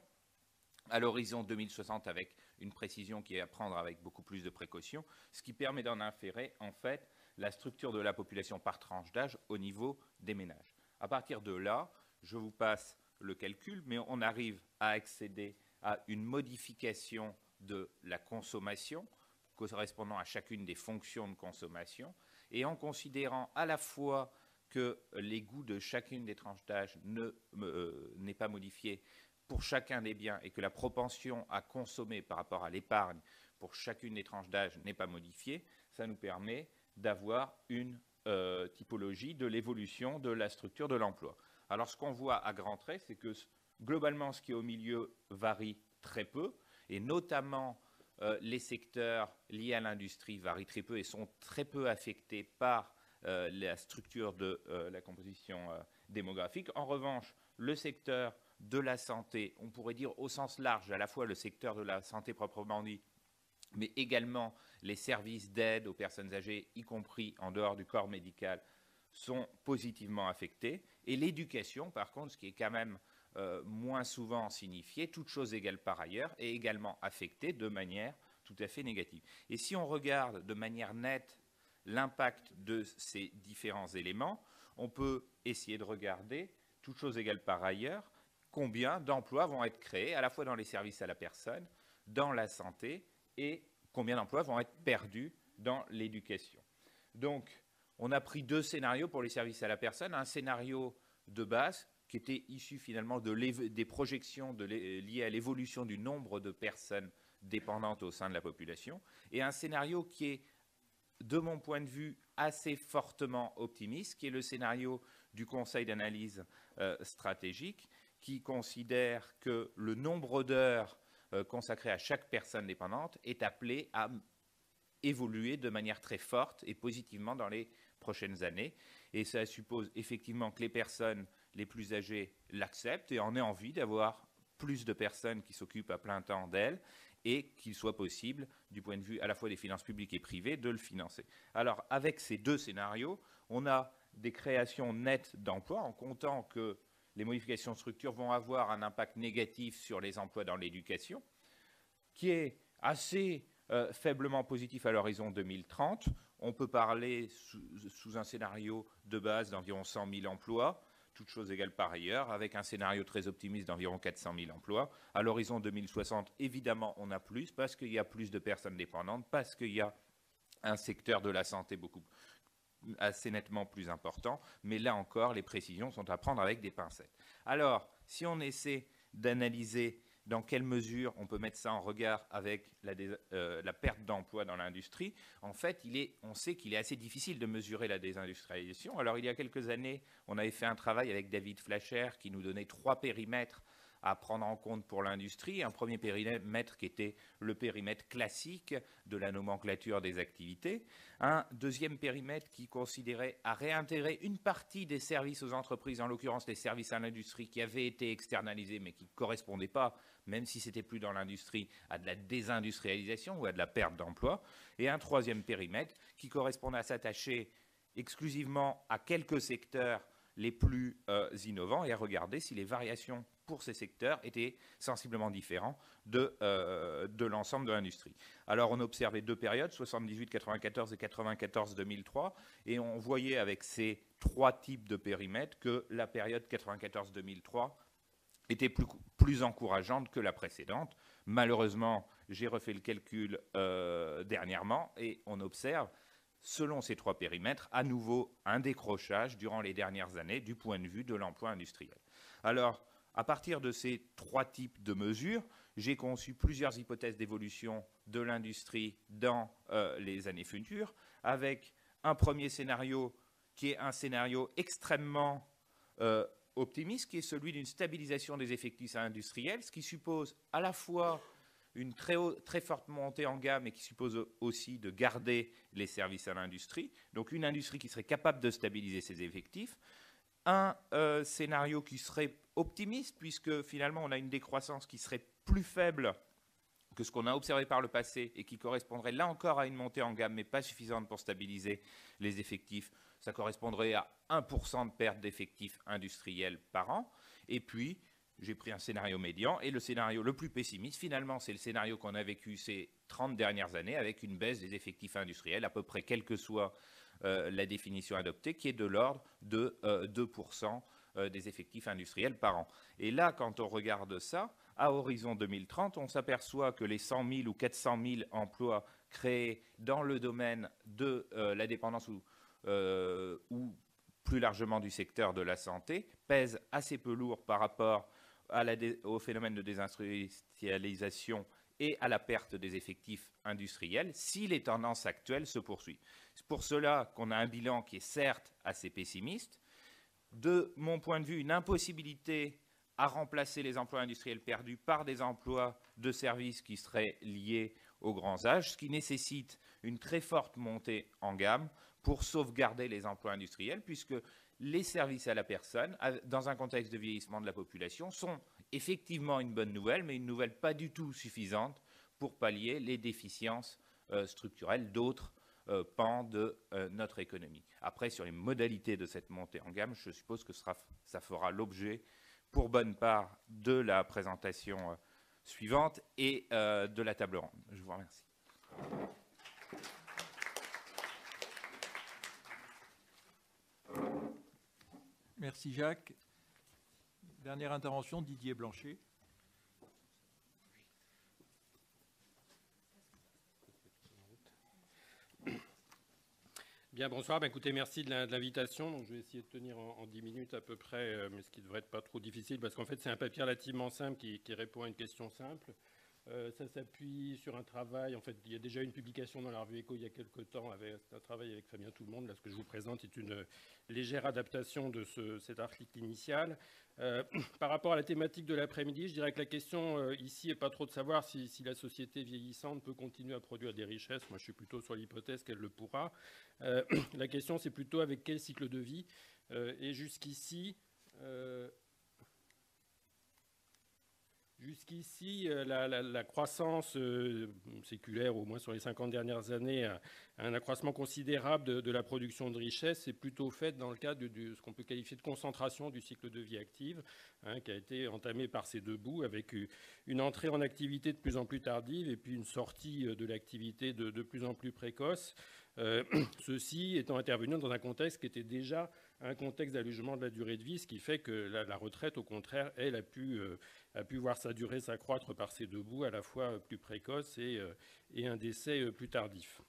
à l'horizon 2060 avec une précision qui est à prendre avec beaucoup plus de précautions, ce qui permet d'en inférer en fait la structure de la population par tranche d'âge au niveau des ménages. À partir de là, je vous passe le calcul, mais on arrive à accéder à une modification de la consommation correspondant à chacune des fonctions de consommation et en considérant à la fois que les goûts de chacune des tranches d'âge n'est pas modifié pour chacun des biens et que la propension à consommer par rapport à l'épargne pour chacune des tranches d'âge n'est pas modifiée, ça nous permet d'avoir une typologie de l'évolution de la structure de l'emploi. Alors ce qu'on voit à grands traits, c'est que globalement ce qui est au milieu varie très peu et notamment les secteurs liés à l'industrie varient très peu et sont très peu affectés par la structure de la composition démographique. En revanche, le secteur de la santé, on pourrait dire au sens large, à la fois le secteur de la santé proprement dit, mais également les services d'aide aux personnes âgées, y compris en dehors du corps médical, sont positivement affectés. Et l'éducation, par contre, ce qui est quand même moins souvent signifié, toute chose égale par ailleurs, est également affectée de manière tout à fait négative. Et si on regarde de manière nette l'impact de ces différents éléments, on peut essayer de regarder, toute chose égale par ailleurs, combien d'emplois vont être créés, à la fois dans les services à la personne, dans la santé, et combien d'emplois vont être perdus dans l'éducation. Donc, on a pris deux scénarios pour les services à la personne, un scénario de base qui était issu finalement des projections liées à l'évolution du nombre de personnes dépendantes au sein de la population, et un scénario qui est, de mon point de vue, assez fortement optimiste, qui est le scénario du Conseil d'analyse stratégique, qui considère que le nombre d'heures consacrées à chaque personne dépendante est appelé à évoluer de manière très forte et positivement dans les prochaines années. Et ça suppose effectivement que les personnes les plus âgées l'acceptent et en aient envie d'avoir plus de personnes qui s'occupent à plein temps d'elles et qu'il soit possible, du point de vue à la fois des finances publiques et privées, de le financer. Alors, avec ces deux scénarios, on a des créations nettes d'emplois, en comptant que les modifications de structure vont avoir un impact négatif sur les emplois dans l'éducation, qui est assez faiblement positif à l'horizon 2030. On peut parler sous un scénario de base d'environ 100 000 emplois, toutes choses égales par ailleurs, avec un scénario très optimiste d'environ 400 000 emplois. À l'horizon 2060, évidemment, on a plus, parce qu'il y a plus de personnes dépendantes, parce qu'il y a un secteur de la santé assez nettement plus important, mais là encore, les précisions sont à prendre avec des pincettes. Alors, si on essaie d'analyser dans quelle mesure on peut mettre ça en regard avec la perte d'emploi dans l'industrie, en fait, on sait qu'il est assez difficile de mesurer la désindustrialisation. Alors, il y a quelques années, on avait fait un travail avec David Flasher qui nous donnait 3 périmètres à prendre en compte pour l'industrie. Un premier périmètre qui était le périmètre classique de la nomenclature des activités. Un deuxième périmètre qui considérait à réintégrer une partie des services aux entreprises, en l'occurrence les services à l'industrie qui avaient été externalisés mais qui ne correspondaient pas, même si ce n'était plus dans l'industrie, à de la désindustrialisation ou à de la perte d'emploi. Et un troisième périmètre qui correspondait à s'attacher exclusivement à quelques secteurs les plus innovants et à regarder si les variations pour ces secteurs étaient sensiblement différents de l'ensemble de l'industrie. Alors on observait 2 périodes, 78-94 et 94-2003, et on voyait avec ces 3 types de périmètres que la période 94-2003 était plus encourageante que la précédente. Malheureusement, j'ai refait le calcul dernièrement et on observe, selon ces 3 périmètres, à nouveau un décrochage durant les dernières années du point de vue de l'emploi industriel. Alors, à partir de ces 3 types de mesures, j'ai conçu plusieurs hypothèses d'évolution de l'industrie dans les années futures, avec un premier scénario qui est un scénario extrêmement optimiste, qui est celui d'une stabilisation des effectifs industriels, ce qui suppose à la fois une très forte montée en gamme et qui suppose aussi de garder les services à l'industrie, donc une industrie qui serait capable de stabiliser ses effectifs. Un scénario qui serait optimiste, puisque finalement on a une décroissance qui serait plus faible que ce qu'on a observé par le passé et qui correspondrait là encore à une montée en gamme, mais pas suffisante pour stabiliser les effectifs. Ça correspondrait à 1% de perte d'effectifs industriels par an. Et puis, j'ai pris un scénario médian, et le scénario le plus pessimiste, finalement, c'est le scénario qu'on a vécu ces 30 dernières années, avec une baisse des effectifs industriels, à peu près quelle que soit la définition adoptée, qui est de l'ordre de 2% des effectifs industriels par an. Et là, quand on regarde ça, à horizon 2030, on s'aperçoit que les 100 000 ou 400 000 emplois créés dans le domaine de la dépendance ou plus largement du secteur de la santé pèsent assez peu lourd par rapport au phénomène de désindustrialisation et à la perte des effectifs industriels si les tendances actuelles se poursuivent. C'est pour cela qu'on a un bilan qui est certes assez pessimiste. De mon point de vue, une impossibilité à remplacer les emplois industriels perdus par des emplois de services qui seraient liés aux grands âges, ce qui nécessite une très forte montée en gamme pour sauvegarder les emplois industriels, puisque les services à la personne, dans un contexte de vieillissement de la population, sont effectivement une bonne nouvelle, mais une nouvelle pas du tout suffisante pour pallier les déficiences structurelles d'autres pans de notre économie. Après, sur les modalités de cette montée en gamme, je suppose que ça fera l'objet, pour bonne part, de la présentation suivante et de la table ronde. Je vous remercie. Merci Jacques. Dernière intervention, Didier Blanchet. Bien, bonsoir. Écoutez, merci de l'invitation. Donc, je vais essayer de tenir en 10 minutes à peu près, mais ce qui ne devrait être pas trop difficile, parce qu'en fait, c'est un papier relativement simple qui répond à une question simple. Ça s'appuie sur un travail. En fait, il y a déjà une publication dans la revue Éco il y a quelques temps, avec un travail avec Fabien Tout-le-Monde. Là, ce que je vous présente est une légère adaptation de cet article initial. Par rapport à la thématique de l'après-midi, je dirais que la question ici n'est pas trop de savoir si la société vieillissante peut continuer à produire des richesses. Moi, je suis plutôt sur l'hypothèse qu'elle le pourra. La question, c'est plutôt avec quel cycle de vie. Et jusqu'ici, la croissance séculaire, au moins sur les 50 dernières années, un accroissement considérable de la production de richesse est plutôt faite dans le cadre de ce qu'on peut qualifier de concentration du cycle de vie active, qui a été entamé par ces deux bouts, avec une entrée en activité de plus en plus tardive et puis une sortie de l'activité de plus en plus précoce. Ceci étant intervenu dans un contexte qui était déjà un contexte d'allègement de la durée de vie, ce qui fait que la retraite, au contraire, elle a pu voir sa durée s'accroître par ces deux bouts, à la fois plus précoce et un décès plus tardif.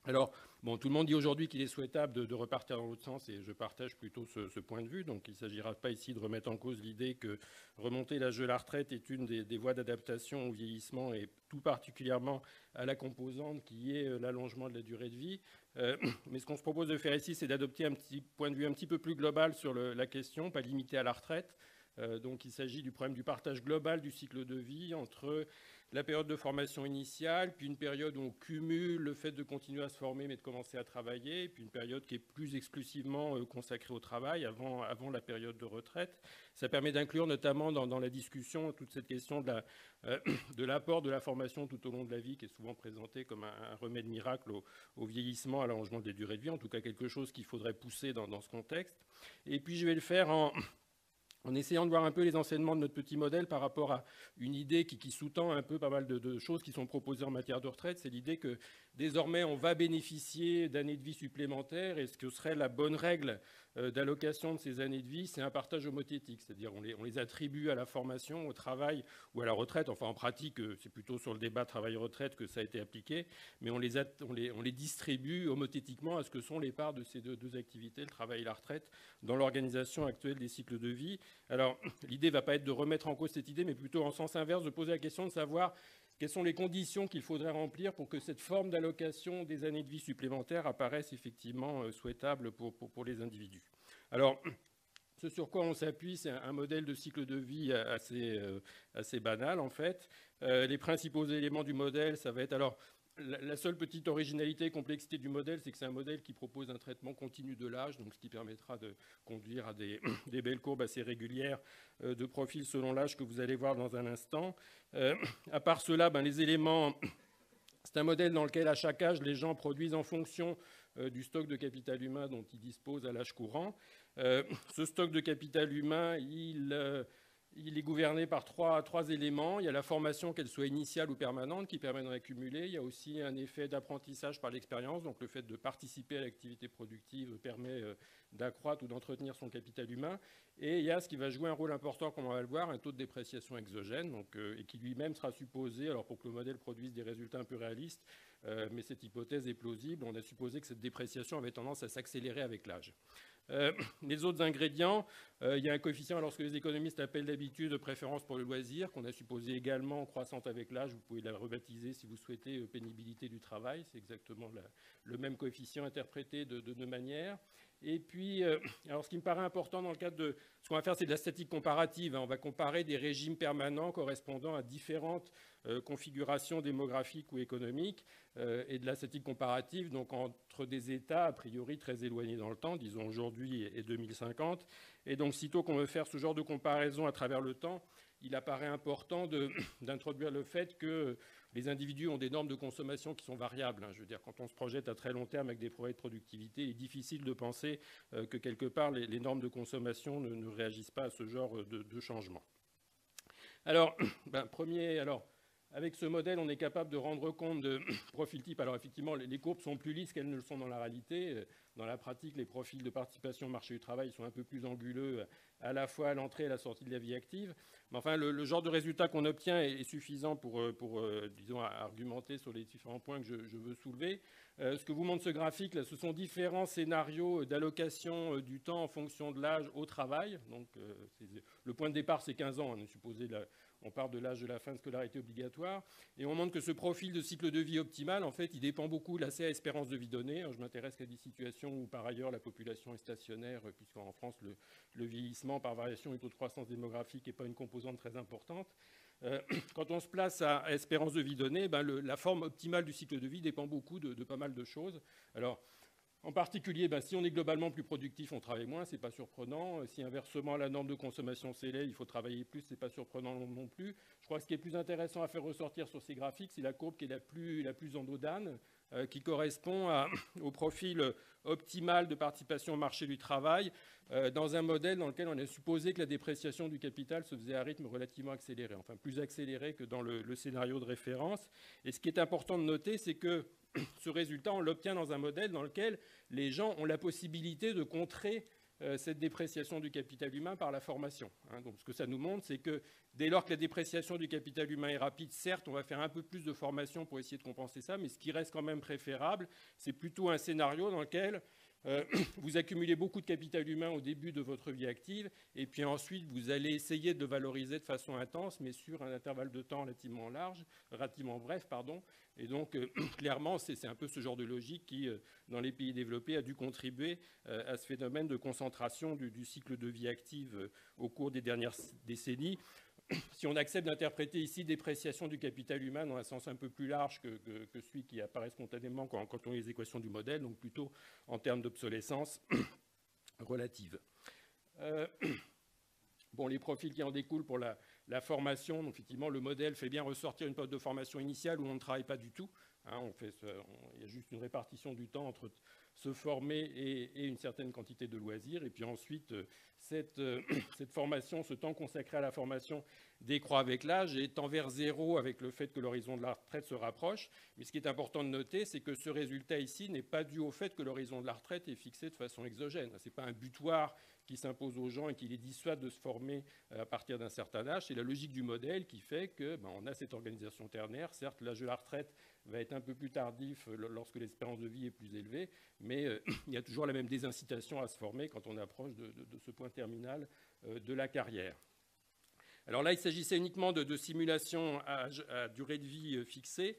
Alors, bon, tout le monde dit aujourd'hui qu'il est souhaitable de repartir dans l'autre sens, et je partage plutôt ce point de vue. Donc, il ne s'agira pas ici de remettre en cause l'idée que remonter l'âge de la retraite est une des voies d'adaptation au vieillissement, et tout particulièrement à la composante qui est l'allongement de la durée de vie. Mais ce qu'on se propose de faire ici, c'est d'adopter un petit point de vue un petit peu plus global sur la question, pas limité à la retraite. Donc, il s'agit du problème du partage global du cycle de vie entre la période de formation initiale, puis une période où on cumule le fait de continuer à se former mais de commencer à travailler, puis une période qui est plus exclusivement consacrée au travail avant la période de retraite. Ça permet d'inclure notamment dans la discussion toute cette question de l'apport de la formation tout au long de la vie, qui est souvent présenté comme un remède miracle au vieillissement, à l'allongement des durées de vie, en tout cas quelque chose qu'il faudrait pousser dans ce contexte. Et puis je vais le faire en essayant de voir un peu les enseignements de notre petit modèle par rapport à une idée qui sous-tend un peu pas mal de choses qui sont proposées en matière de retraite. C'est l'idée que désormais on va bénéficier d'années de vie supplémentaires, et ce que serait la bonne règle d'allocation de ces années de vie, c'est un partage homothétique, c'est-à-dire on les attribue à la formation, au travail ou à la retraite. Enfin, en pratique, c'est plutôt sur le débat travail-retraite que ça a été appliqué, mais on les distribue homothétiquement à ce que sont les parts de ces deux activités, le travail et la retraite, dans l'organisation actuelle des cycles de vie. Alors, l'idée ne va pas être de remettre en cause cette idée, mais plutôt en sens inverse, de poser la question de savoir quelles sont les conditions qu'il faudrait remplir pour que cette forme d'allocation des années de vie supplémentaires apparaisse effectivement souhaitable pour les individus. Alors, ce sur quoi on s'appuie, c'est un modèle de cycle de vie assez banal, en fait. Les principaux éléments du modèle, ça va être... Alors, la seule petite originalité et complexité du modèle, c'est que c'est un modèle qui propose un traitement continu de l'âge, donc ce qui permettra de conduire à des belles courbes assez régulières de profil selon l'âge que vous allez voir dans un instant. À part cela, les éléments... C'est un modèle dans lequel, à chaque âge, les gens produisent en fonction du stock de capital humain dont ils disposent à l'âge courant. Ce stock de capital humain, il est gouverné par trois éléments. Il y a la formation, qu'elle soit initiale ou permanente, qui permet d'en accumuler. Il y a aussi un effet d'apprentissage par l'expérience. Donc le fait de participer à l'activité productive permet d'accroître ou d'entretenir son capital humain. Et il y a ce qui va jouer un rôle important, comme on va le voir, un taux de dépréciation exogène, et qui lui-même sera supposé, alors pour que le modèle produise des résultats un peu réalistes, mais cette hypothèse est plausible, on a supposé que cette dépréciation avait tendance à s'accélérer avec l'âge. Les autres ingrédients, il y a un coefficient, alors ce que les économistes appellent d'habitude de préférence pour le loisir, qu'on a supposé également croissante avec l'âge. Vous pouvez la rebaptiser si vous souhaitez pénibilité du travail. C'est exactement le même coefficient interprété de deux manières. Et puis, alors ce qui me paraît important dans le cadre de... Ce qu'on va faire, c'est de la statistique comparative. On va comparer des régimes permanents correspondant à différentes configurations démographiques ou économiques, et de la statistique comparative, donc entre des États a priori très éloignés dans le temps, disons aujourd'hui et 2050. Et donc, sitôt qu'on veut faire ce genre de comparaison à travers le temps, il apparaît important d'introduire le fait que les individus ont des normes de consommation qui sont variables. Je veux dire, quand on se projette à très long terme avec des progrès de productivité, il est difficile de penser que quelque part les normes de consommation ne réagissent pas à ce genre de changement. Alors, avec ce modèle, on est capable de rendre compte de profils types. Alors effectivement, les courbes sont plus lisses qu'elles ne le sont dans la réalité. Dans la pratique, les profils de participation au marché du travail sont un peu plus anguleux, à la fois à l'entrée et à la sortie de la vie active. Mais enfin, le genre de résultat qu'on obtient est suffisant pour disons, argumenter sur les différents points que je veux soulever. Ce que vous montre ce graphique, là, ce sont différents scénarios d'allocation du temps en fonction de l'âge au travail. Donc, le point de départ, c'est 15 ans. On part de l'âge de la fin de scolarité obligatoire. Et on montre que ce profil de cycle de vie optimal, en fait, il dépend beaucoup de la espérance de vie donnée. Je m'intéresse qu'à des situations où, par ailleurs, la population est stationnaire, puisqu'en France, le vieillissement par variation du taux de croissance démographique n'est pas une composante très importante. Quand on se place à espérance de vie donnée, la forme optimale du cycle de vie dépend beaucoup de pas mal de choses. Alors, en particulier, si on est globalement plus productif, on travaille moins, ce n'est pas surprenant. Si inversement la norme de consommation s'élève, il faut travailler plus, ce n'est pas surprenant non plus. Je crois que ce qui est plus intéressant à faire ressortir sur ces graphiques, c'est la courbe qui est la plus endodane, qui correspond au profil optimal de participation au marché du travail, dans un modèle dans lequel on a supposé que la dépréciation du capital se faisait à rythme relativement accéléré, enfin plus accéléré que dans le scénario de référence. Et ce qui est important de noter, c'est que ce résultat, on l'obtient dans un modèle dans lequel les gens ont la possibilité de contrer cette dépréciation du capital humain par la formation. Hein. Donc, ce que ça nous montre, c'est que dès lors que la dépréciation du capital humain est rapide, certes, on va faire un peu plus de formation pour essayer de compenser ça, mais ce qui reste quand même préférable, c'est plutôt un scénario dans lequel vous accumulez beaucoup de capital humain au début de votre vie active, et puis ensuite, vous allez essayer de le valoriser de façon intense, mais sur un intervalle de temps relativement bref, pardon. Et donc, clairement, c'est un peu ce genre de logique qui, dans les pays développés, a dû contribuer à ce phénomène de concentration du cycle de vie active au cours des dernières décennies. Si on accepte d'interpréter ici dépréciation du capital humain dans un sens un peu plus large que celui qui apparaît spontanément quand on lit les équations du modèle, donc plutôt en termes d'obsolescence relative. Bon, les profils qui en découlent pour la formation, donc effectivement, le modèle fait bien ressortir une période de formation initiale où on ne travaille pas du tout. Hein, il y a juste une répartition du temps entre se former et une certaine quantité de loisirs. Et puis ensuite, cette formation, ce temps consacré à la formation décroît avec l'âge et tend vers zéro avec le fait que l'horizon de la retraite se rapproche. Mais ce qui est important de noter, c'est que ce résultat ici n'est pas dû au fait que l'horizon de la retraite est fixé de façon exogène. Ce n'est pas un butoir qui s'impose aux gens et qui les dissuade de se former à partir d'un certain âge. C'est la logique du modèle qui fait que on a cette organisation ternaire. Certes, l'âge de la retraite va être un peu plus tardif lorsque l'espérance de vie est plus élevée, mais il y a toujours la même désincitation à se former quand on approche de ce point terminal de la carrière. Alors là, il s'agissait uniquement de simulations à durée de vie fixée.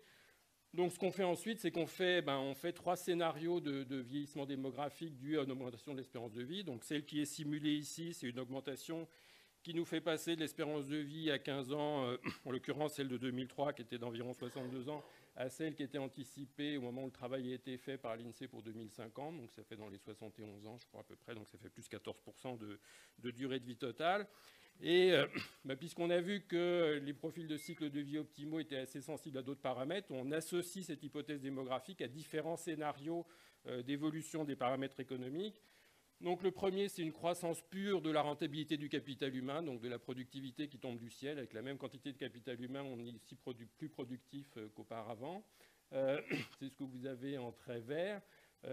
Donc ce qu'on fait ensuite, c'est qu'on fait, on fait 3 scénarios de vieillissement démographique dû à une augmentation de l'espérance de vie. Donc celle qui est simulée ici, c'est une augmentation qui nous fait passer de l'espérance de vie à 15 ans, en l'occurrence celle de 2003 qui était d'environ 62 ans, à celle qui était anticipée au moment où le travail a été fait par l'INSEE pour 2050, donc ça fait dans les 71 ans je crois à peu près, donc ça fait plus 14% de durée de vie totale. Et puisqu'on a vu que les profils de cycle de vie optimaux étaient assez sensibles à d'autres paramètres, on associe cette hypothèse démographique à différents scénarios d'évolution des paramètres économiques. Donc le premier, c'est une croissance pure de la rentabilité du capital humain, donc de la productivité qui tombe du ciel. Avec la même quantité de capital humain, on est ici plus productif qu'auparavant. C'est ce que vous avez en trait vert.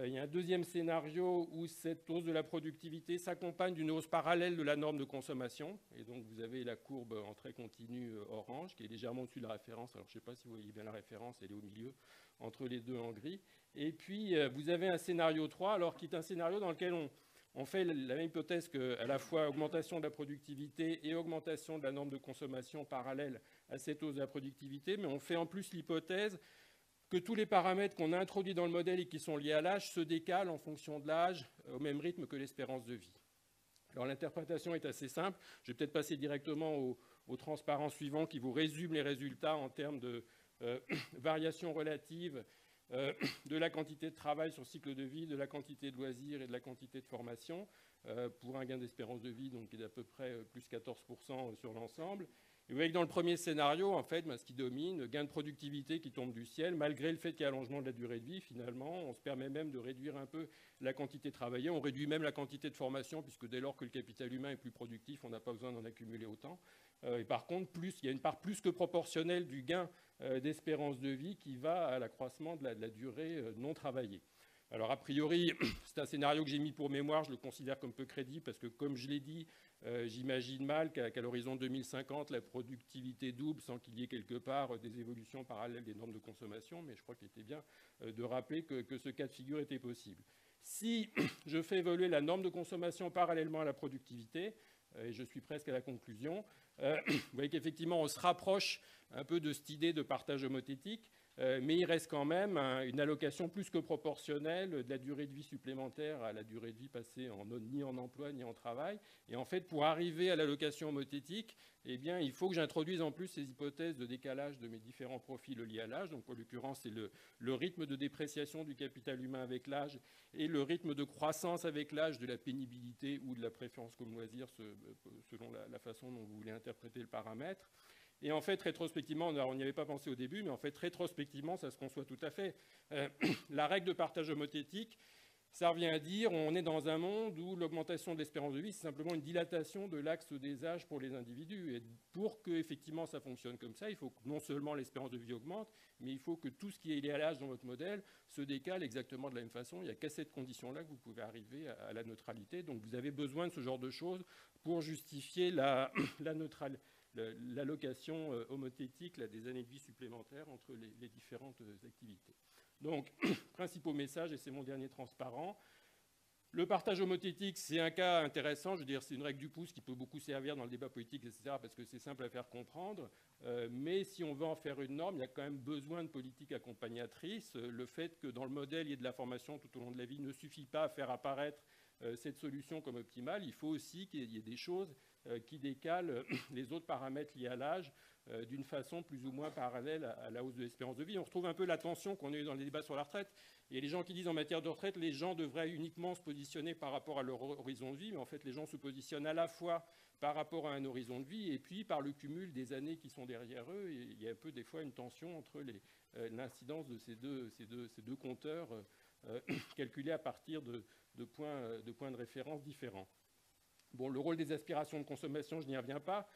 Il y a un deuxième scénario où cette hausse de la productivité s'accompagne d'une hausse parallèle de la norme de consommation. Et donc vous avez la courbe en trait continu orange qui est légèrement au-dessus de la référence. Alors je ne sais pas si vous voyez bien la référence, elle est au milieu, entre les deux en gris. Et puis vous avez un scénario 3, alors qui est un scénario dans lequel on fait la même hypothèse qu'à la fois augmentation de la productivité et augmentation de la norme de consommation parallèle à cette hausse de la productivité, mais on fait en plus l'hypothèse que tous les paramètres qu'on a introduits dans le modèle et qui sont liés à l'âge se décalent en fonction de l'âge au même rythme que l'espérance de vie. Alors l'interprétation est assez simple. Je vais peut-être passer directement au transparent suivant qui vous résume les résultats en termes de variation relative de la quantité de travail sur cycle de vie, de la quantité de loisirs et de la quantité de formation pour un gain d'espérance de vie donc, qui est d'à peu près plus 14% sur l'ensemble. Et vous voyez que dans le premier scénario, en fait, ce qui domine, gain de productivité qui tombe du ciel, malgré le fait qu'il y a allongement de la durée de vie, finalement, on se permet même de réduire un peu la quantité travaillée. On réduit même la quantité de formation, puisque dès lors que le capital humain est plus productif, on n'a pas besoin d'en accumuler autant. Et par contre, il y a une part plus que proportionnelle du gain d'espérance de vie qui va à l'accroissement de la durée non travaillée. Alors, a priori, c'est un scénario que j'ai mis pour mémoire, je le considère comme peu crédible, parce que, comme je l'ai dit, j'imagine mal qu'à l'horizon 2050, la productivité double sans qu'il y ait quelque part des évolutions parallèles des normes de consommation, mais je crois qu'il était bien de rappeler que ce cas de figure était possible. Si je fais évoluer la norme de consommation parallèlement à la productivité, et je suis presque à la conclusion, vous voyez qu'effectivement, on se rapproche un peu de cette idée de partage homothétique, mais il reste quand même une allocation plus que proportionnelle de la durée de vie supplémentaire à la durée de vie passée ni en emploi ni en travail. Et en fait, pour arriver à l'allocation homothétique, eh bien, il faut que j'introduise en plus ces hypothèses de décalage de mes différents profils liés à l'âge. Donc, en l'occurrence, c'est le rythme de dépréciation du capital humain avec l'âge et le rythme de croissance avec l'âge de la pénibilité ou de la préférence comme loisir, selon la façon dont vous voulez interpréter le paramètre. Et en fait, rétrospectivement, on n'y avait pas pensé au début, mais en fait, rétrospectivement, ça se conçoit tout à fait. La règle de partage homothétique Ça revient à dire on est dans un monde où l'augmentation de l'espérance de vie, c'est simplement une dilatation de l'axe des âges pour les individus. Et pour que effectivement ça fonctionne comme ça, il faut que non seulement l'espérance de vie augmente, mais il faut que tout ce qui est lié à l'âge dans votre modèle se décale exactement de la même façon. Il n'y a qu'à cette condition-là que vous pouvez arriver à la neutralité. Donc vous avez besoin de ce genre de choses pour justifier l'allocation homothétique des années de vie supplémentaires entre les différentes activités. Donc, principaux messages, et c'est mon dernier transparent. Le partage homothétique, c'est un cas intéressant. Je veux dire, c'est une règle du pouce qui peut beaucoup servir dans le débat politique, etc., parce que c'est simple à faire comprendre. Mais si on veut en faire une norme, il y a quand même besoin de politique accompagnatrice. Le fait que dans le modèle, il y ait de la formation tout au long de la vie ne suffit pas à faire apparaître cette solution comme optimale. Il faut aussi qu'il y ait des choses qui décalent les autres paramètres liés à l'âge d'une façon plus ou moins parallèle à la hausse de l'espérance de vie. On retrouve un peu la tension qu'on a eue dans les débats sur la retraite. Il y a les gens qui disent en matière de retraite, les gens devraient uniquement se positionner par rapport à leur horizon de vie, mais en fait les gens se positionnent à la fois par rapport à un horizon de vie et puis par le cumul des années qui sont derrière eux. Et il y a un peu des fois une tension entre l'incidence de ces deux compteurs calculés à partir de points de référence différents. Bon, le rôle des aspirations de consommation, je n'y reviens pas.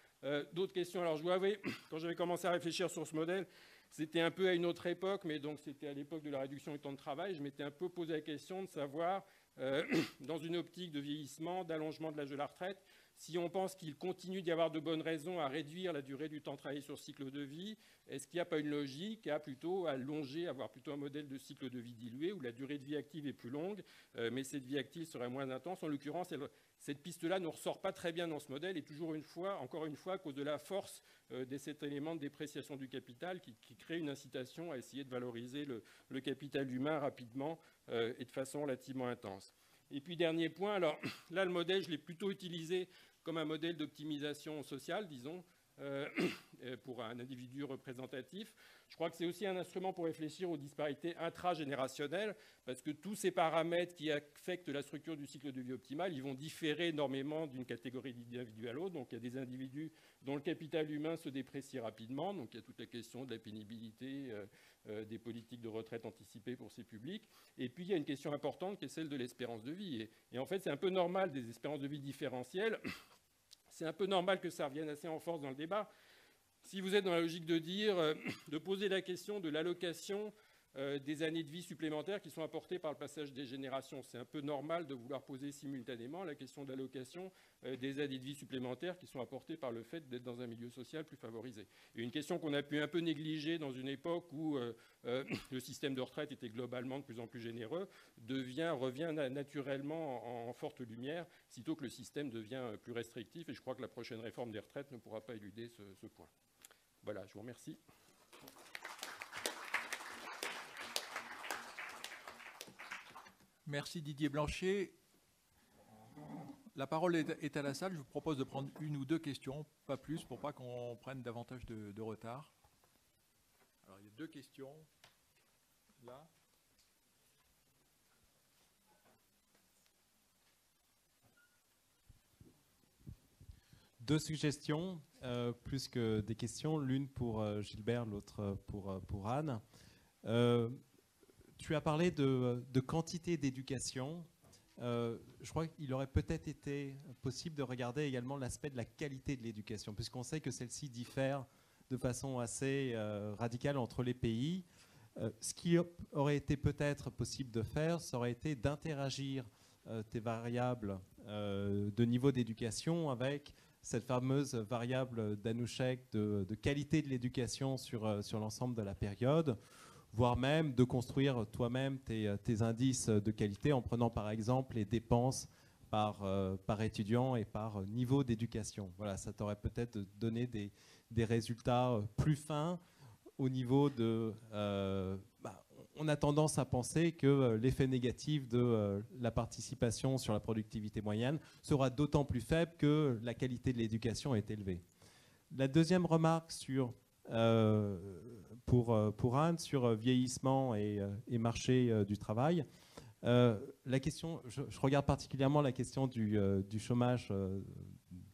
D'autres questions. Alors, je dois avouer, quand j'avais commencé à réfléchir sur ce modèle, c'était un peu à une autre époque, mais donc c'était à l'époque de la réduction du temps de travail. Je m'étais un peu posé la question de savoir, dans une optique de vieillissement, d'allongement de l'âge de la retraite, si on pense qu'il continue d'y avoir de bonnes raisons à réduire la durée du temps travaillé sur cycle de vie, est-ce qu'il n'y a pas une logique à plutôt allonger, avoir plutôt un modèle de cycle de vie dilué où la durée de vie active est plus longue, mais cette vie active serait moins intense. En l'occurrence, cette piste-là ne ressort pas très bien dans ce modèle et encore une fois, à cause de la force de cet élément de dépréciation du capital qui crée une incitation à essayer de valoriser le capital humain rapidement et de façon relativement intense. Et puis, dernier point, alors là, le modèle, je l'ai plutôt utilisé comme un modèle d'optimisation sociale, disons, pour un individu représentatif. Je crois que c'est aussi un instrument pour réfléchir aux disparités intragénérationnelles, parce que tous ces paramètres qui affectent la structure du cycle de vie optimal, ils vont différer énormément d'une catégorie d'individus à l'autre. Donc il y a des individus dont le capital humain se déprécie rapidement, donc il y a toute la question de la pénibilité, des politiques de retraite anticipées pour ces publics. Et puis il y a une question importante qui est celle de l'espérance de vie. Et en fait, c'est un peu normal des espérances de vie différentielles. C'est un peu normal que ça revienne assez en force dans le débat. Si vous êtes dans la logique de dire, de poser la question de l'allocation des années de vie supplémentaires qui sont apportées par le passage des générations, c'est un peu normal de vouloir poser simultanément la question de l'allocation des années de vie supplémentaires qui sont apportées par le fait d'être dans un milieu social plus favorisé. Et une question qu'on a pu un peu négliger dans une époque où le système de retraite était globalement de plus en plus généreux, revient naturellement en forte lumière, sitôt que le système devient plus restrictif. Et je crois que la prochaine réforme des retraites ne pourra pas éluder ce point. Voilà, je vous remercie. Merci Didier Blanchet. La parole est à la salle. Je vous propose de prendre une ou deux questions, pas plus, pour pas qu'on prenne davantage de retard. Alors, il y a deux questions. Là. Deux suggestions, plus que des questions. L'une pour Gilbert, l'autre pour Anne. Tu as parlé de quantité d'éducation. Je crois qu'il aurait peut-être été possible de regarder également l'aspect de la qualité de l'éducation, puisqu'on sait que celle-ci diffère de façon assez radicale entre les pays. Ce qui aurait été peut-être possible de faire, ça aurait été d'interagir tes variables de niveau d'éducation avec cette fameuse variable d'Anouchek de qualité de l'éducation sur l'ensemble de la période, voire même de construire toi-même tes indices de qualité en prenant par exemple les dépenses par étudiant et par niveau d'éducation. Voilà, ça t'aurait peut-être donné des résultats plus fins au niveau de... on a tendance à penser que l'effet négatif de la participation sur la productivité moyenne sera d'autant plus faible que la qualité de l'éducation est élevée. La deuxième remarque pour Anne sur vieillissement et marché du travail. La question, je regarde particulièrement la question du chômage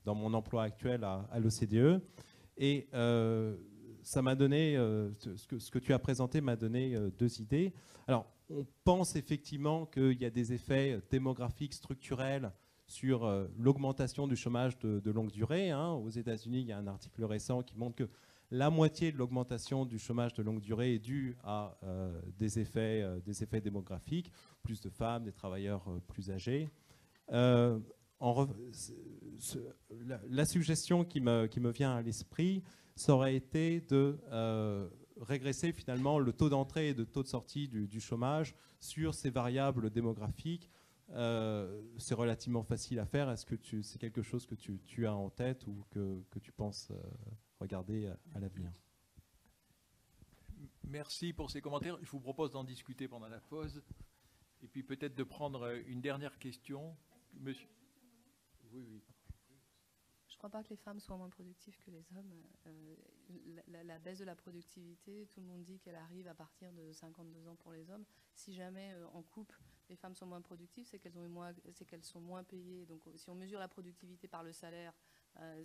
dans mon emploi actuel à l'OCDE. Et ça m'a donné, ce que tu as présenté m'a donné deux idées. Alors, on pense effectivement qu'il y a des effets démographiques structurels sur l'augmentation du chômage de longue durée. Hein. Aux États-Unis, il y a un article récent qui montre que la moitié de l'augmentation du chômage de longue durée est due à des effets démographiques, plus de femmes, des travailleurs plus âgés. La suggestion qui me vient à l'esprit, ça aurait été de régresser finalement le taux d'entrée et le taux de sortie du chômage sur ces variables démographiques. C'est relativement facile à faire. Est-ce que c'est quelque chose que tu as en tête ou que tu penses regarder à l'avenir? Merci pour ces commentaires. Je vous propose d'en discuter pendant la pause et puis peut-être de prendre une dernière question. Monsieur. Oui, oui. Je ne crois pas que les femmes soient moins productives que les hommes. La baisse de la productivité, tout le monde dit qu'elle arrive à partir de 52 ans pour les hommes. Si jamais en couple, les femmes sont moins productives, c'est qu'elles sont moins payées. Donc si on mesure la productivité par le salaire,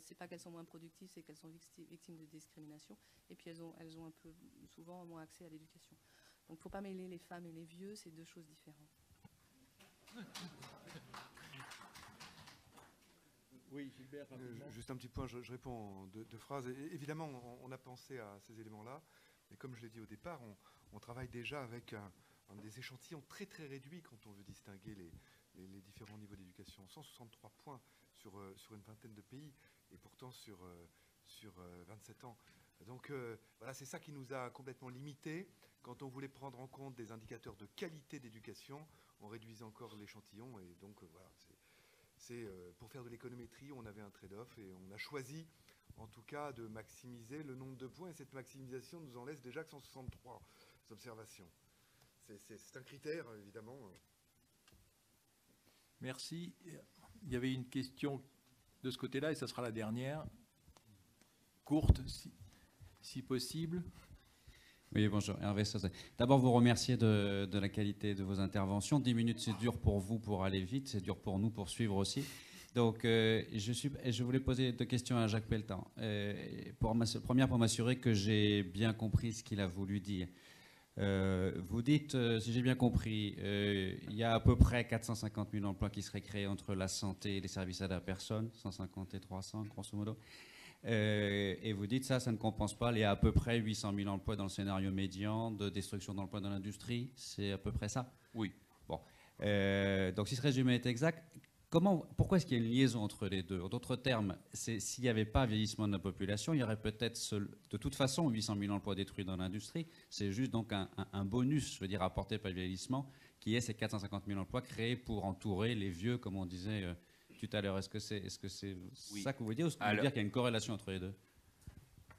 c'est pas qu'elles sont moins productives, c'est qu'elles sont victimes de discrimination. Et puis elles ont un peu souvent moins accès à l'éducation. Donc il ne faut pas mêler les femmes et les vieux, c'est deux choses différentes. Oui, Gilbert, juste un petit point, je réponds en deux phrases. Et, évidemment, on a pensé à ces éléments-là, mais comme je l'ai dit au départ, on travaille déjà avec des échantillons très très réduits quand on veut distinguer les différents niveaux d'éducation. 163 points sur une vingtaine de pays, et pourtant sur 27 ans. Donc voilà, c'est ça qui nous a complètement limités. Quand on voulait prendre en compte des indicateurs de qualité d'éducation, on réduisait encore l'échantillon, et donc voilà, pour faire de l'économétrie, on avait un trade-off et on a choisi, en tout cas, de maximiser le nombre de points. Et cette maximisation nous en laisse déjà que 163 observations. C'est un critère, évidemment. Merci. Il y avait une question de ce côté-là, et ça sera la dernière. Courte, si possible. Oui, bonjour, Hervé Sauzet. D'abord, vous remercier de la qualité de vos interventions. 10 minutes, c'est dur pour vous pour aller vite, c'est dur pour nous pour suivre aussi. Donc, je voulais poser deux questions à Jacques Pelletan. Première, pour m'assurer que j'ai bien compris ce qu'il a voulu dire. Vous dites, si j'ai bien compris, il y a à peu près 450 000 emplois qui seraient créés entre la santé et les services à la personne, 150 et 300, grosso modo. Et vous dites ça ne compense pas les à peu près 800 000 emplois dans le scénario médian de destruction d'emplois dans l'industrie. C'est à peu près ça? Oui. Bon. Donc si ce résumé est exact, pourquoi est-ce qu'il y a une liaison entre les deux? En d'autres termes, s'il n'y avait pas vieillissement de la population, il y aurait peut-être de toute façon 800 000 emplois détruits dans l'industrie. C'est juste donc un bonus, je veux dire, apporté par le vieillissement, qui est ces 450 000 emplois créés pour entourer les vieux, comme on disait tout à l'heure. Est-ce que c'est oui. Ça que vous voulez dire, ou est-ce que vous voulez dire qu'il y a une corrélation entre les deux?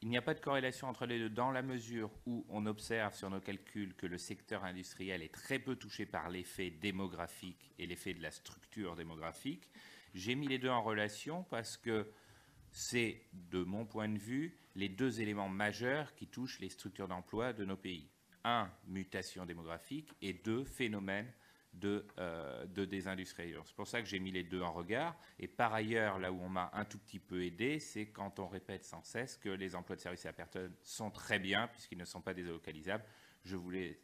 Il n'y a pas de corrélation entre les deux dans la mesure où on observe sur nos calculs que le secteur industriel est très peu touché par l'effet démographique et l'effet de la structure démographique. J'ai mis les deux en relation parce que c'est, de mon point de vue, les deux éléments majeurs qui touchent les structures d'emploi de nos pays. Un, mutation démographique, et deux, phénomène de désindustrialisation. C'est pour ça que j'ai mis les deux en regard. Et par ailleurs, là où on m'a un tout petit peu aidé, c'est quand on répète sans cesse que les emplois de service à la personne sont très bien puisqu'ils ne sont pas délocalisables. Je voulais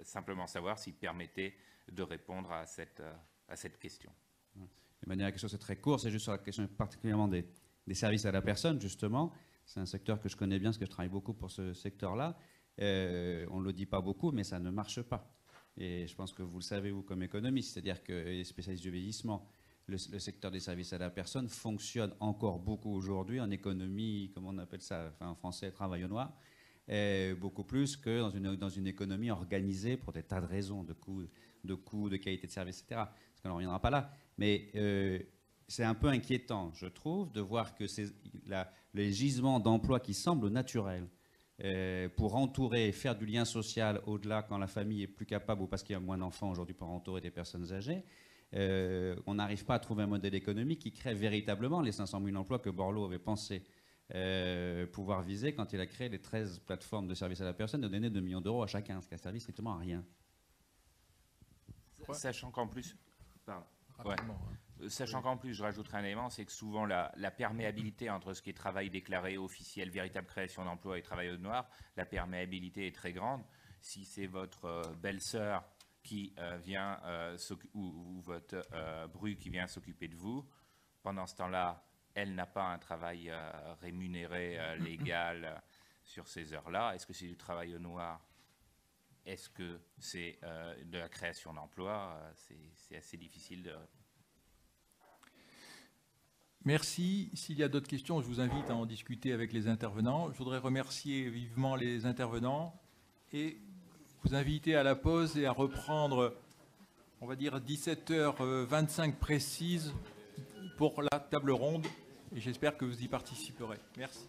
simplement savoir s'ils permettaient de répondre à cette question. De manière, la question c'est très court, c'est juste sur la question particulièrement des services à la personne, justement. C'est un secteur que je connais bien parce que je travaille beaucoup pour ce secteur-là. On ne le dit pas beaucoup, mais ça ne marche pas. Et je pense que vous le savez, vous, comme économiste, c'est-à-dire que les spécialistes du vieillissement, le secteur des services à la personne fonctionne encore beaucoup aujourd'hui en économie, comment on appelle ça, enfin, en français, travail au noir, beaucoup plus que dans une économie organisée pour des tas de raisons, de coûts, de qualité de service, etc. Parce qu'on n'en reviendra pas là. Mais c'est un peu inquiétant, je trouve, de voir que les gisements d'emplois qui semblent naturels, pour entourer et faire du lien social au-delà quand la famille est plus capable ou parce qu'il y a moins d'enfants aujourd'hui pour entourer des personnes âgées, on n'arrive pas à trouver un modèle économique qui crée véritablement les 500 000 emplois que Borloo avait pensé pouvoir viser quand il a créé les 13 plateformes de services à la personne et donné 2 millions d'euros à chacun, ce qui a servi strictement à rien. Sachant qu'en plus... Pardon. rapidement. Sachant qu'en plus, je rajouterai un élément, c'est que souvent la perméabilité entre ce qui est travail déclaré officiel, véritable création d'emploi et travail au noir, la perméabilité est très grande. Si c'est votre belle-sœur qui vient ou votre bru qui vient s'occuper de vous, pendant ce temps-là, elle n'a pas un travail rémunéré légal sur ces heures-là. Est-ce que c'est du travail au noir? Est-ce que c'est de la création d'emploi? C'est assez difficile de... Merci. S'il y a d'autres questions, je vous invite à en discuter avec les intervenants. Je voudrais remercier vivement les intervenants et vous inviter à la pause et à reprendre, on va dire, 17h25 précise pour la table ronde. Et j'espère que vous y participerez. Merci.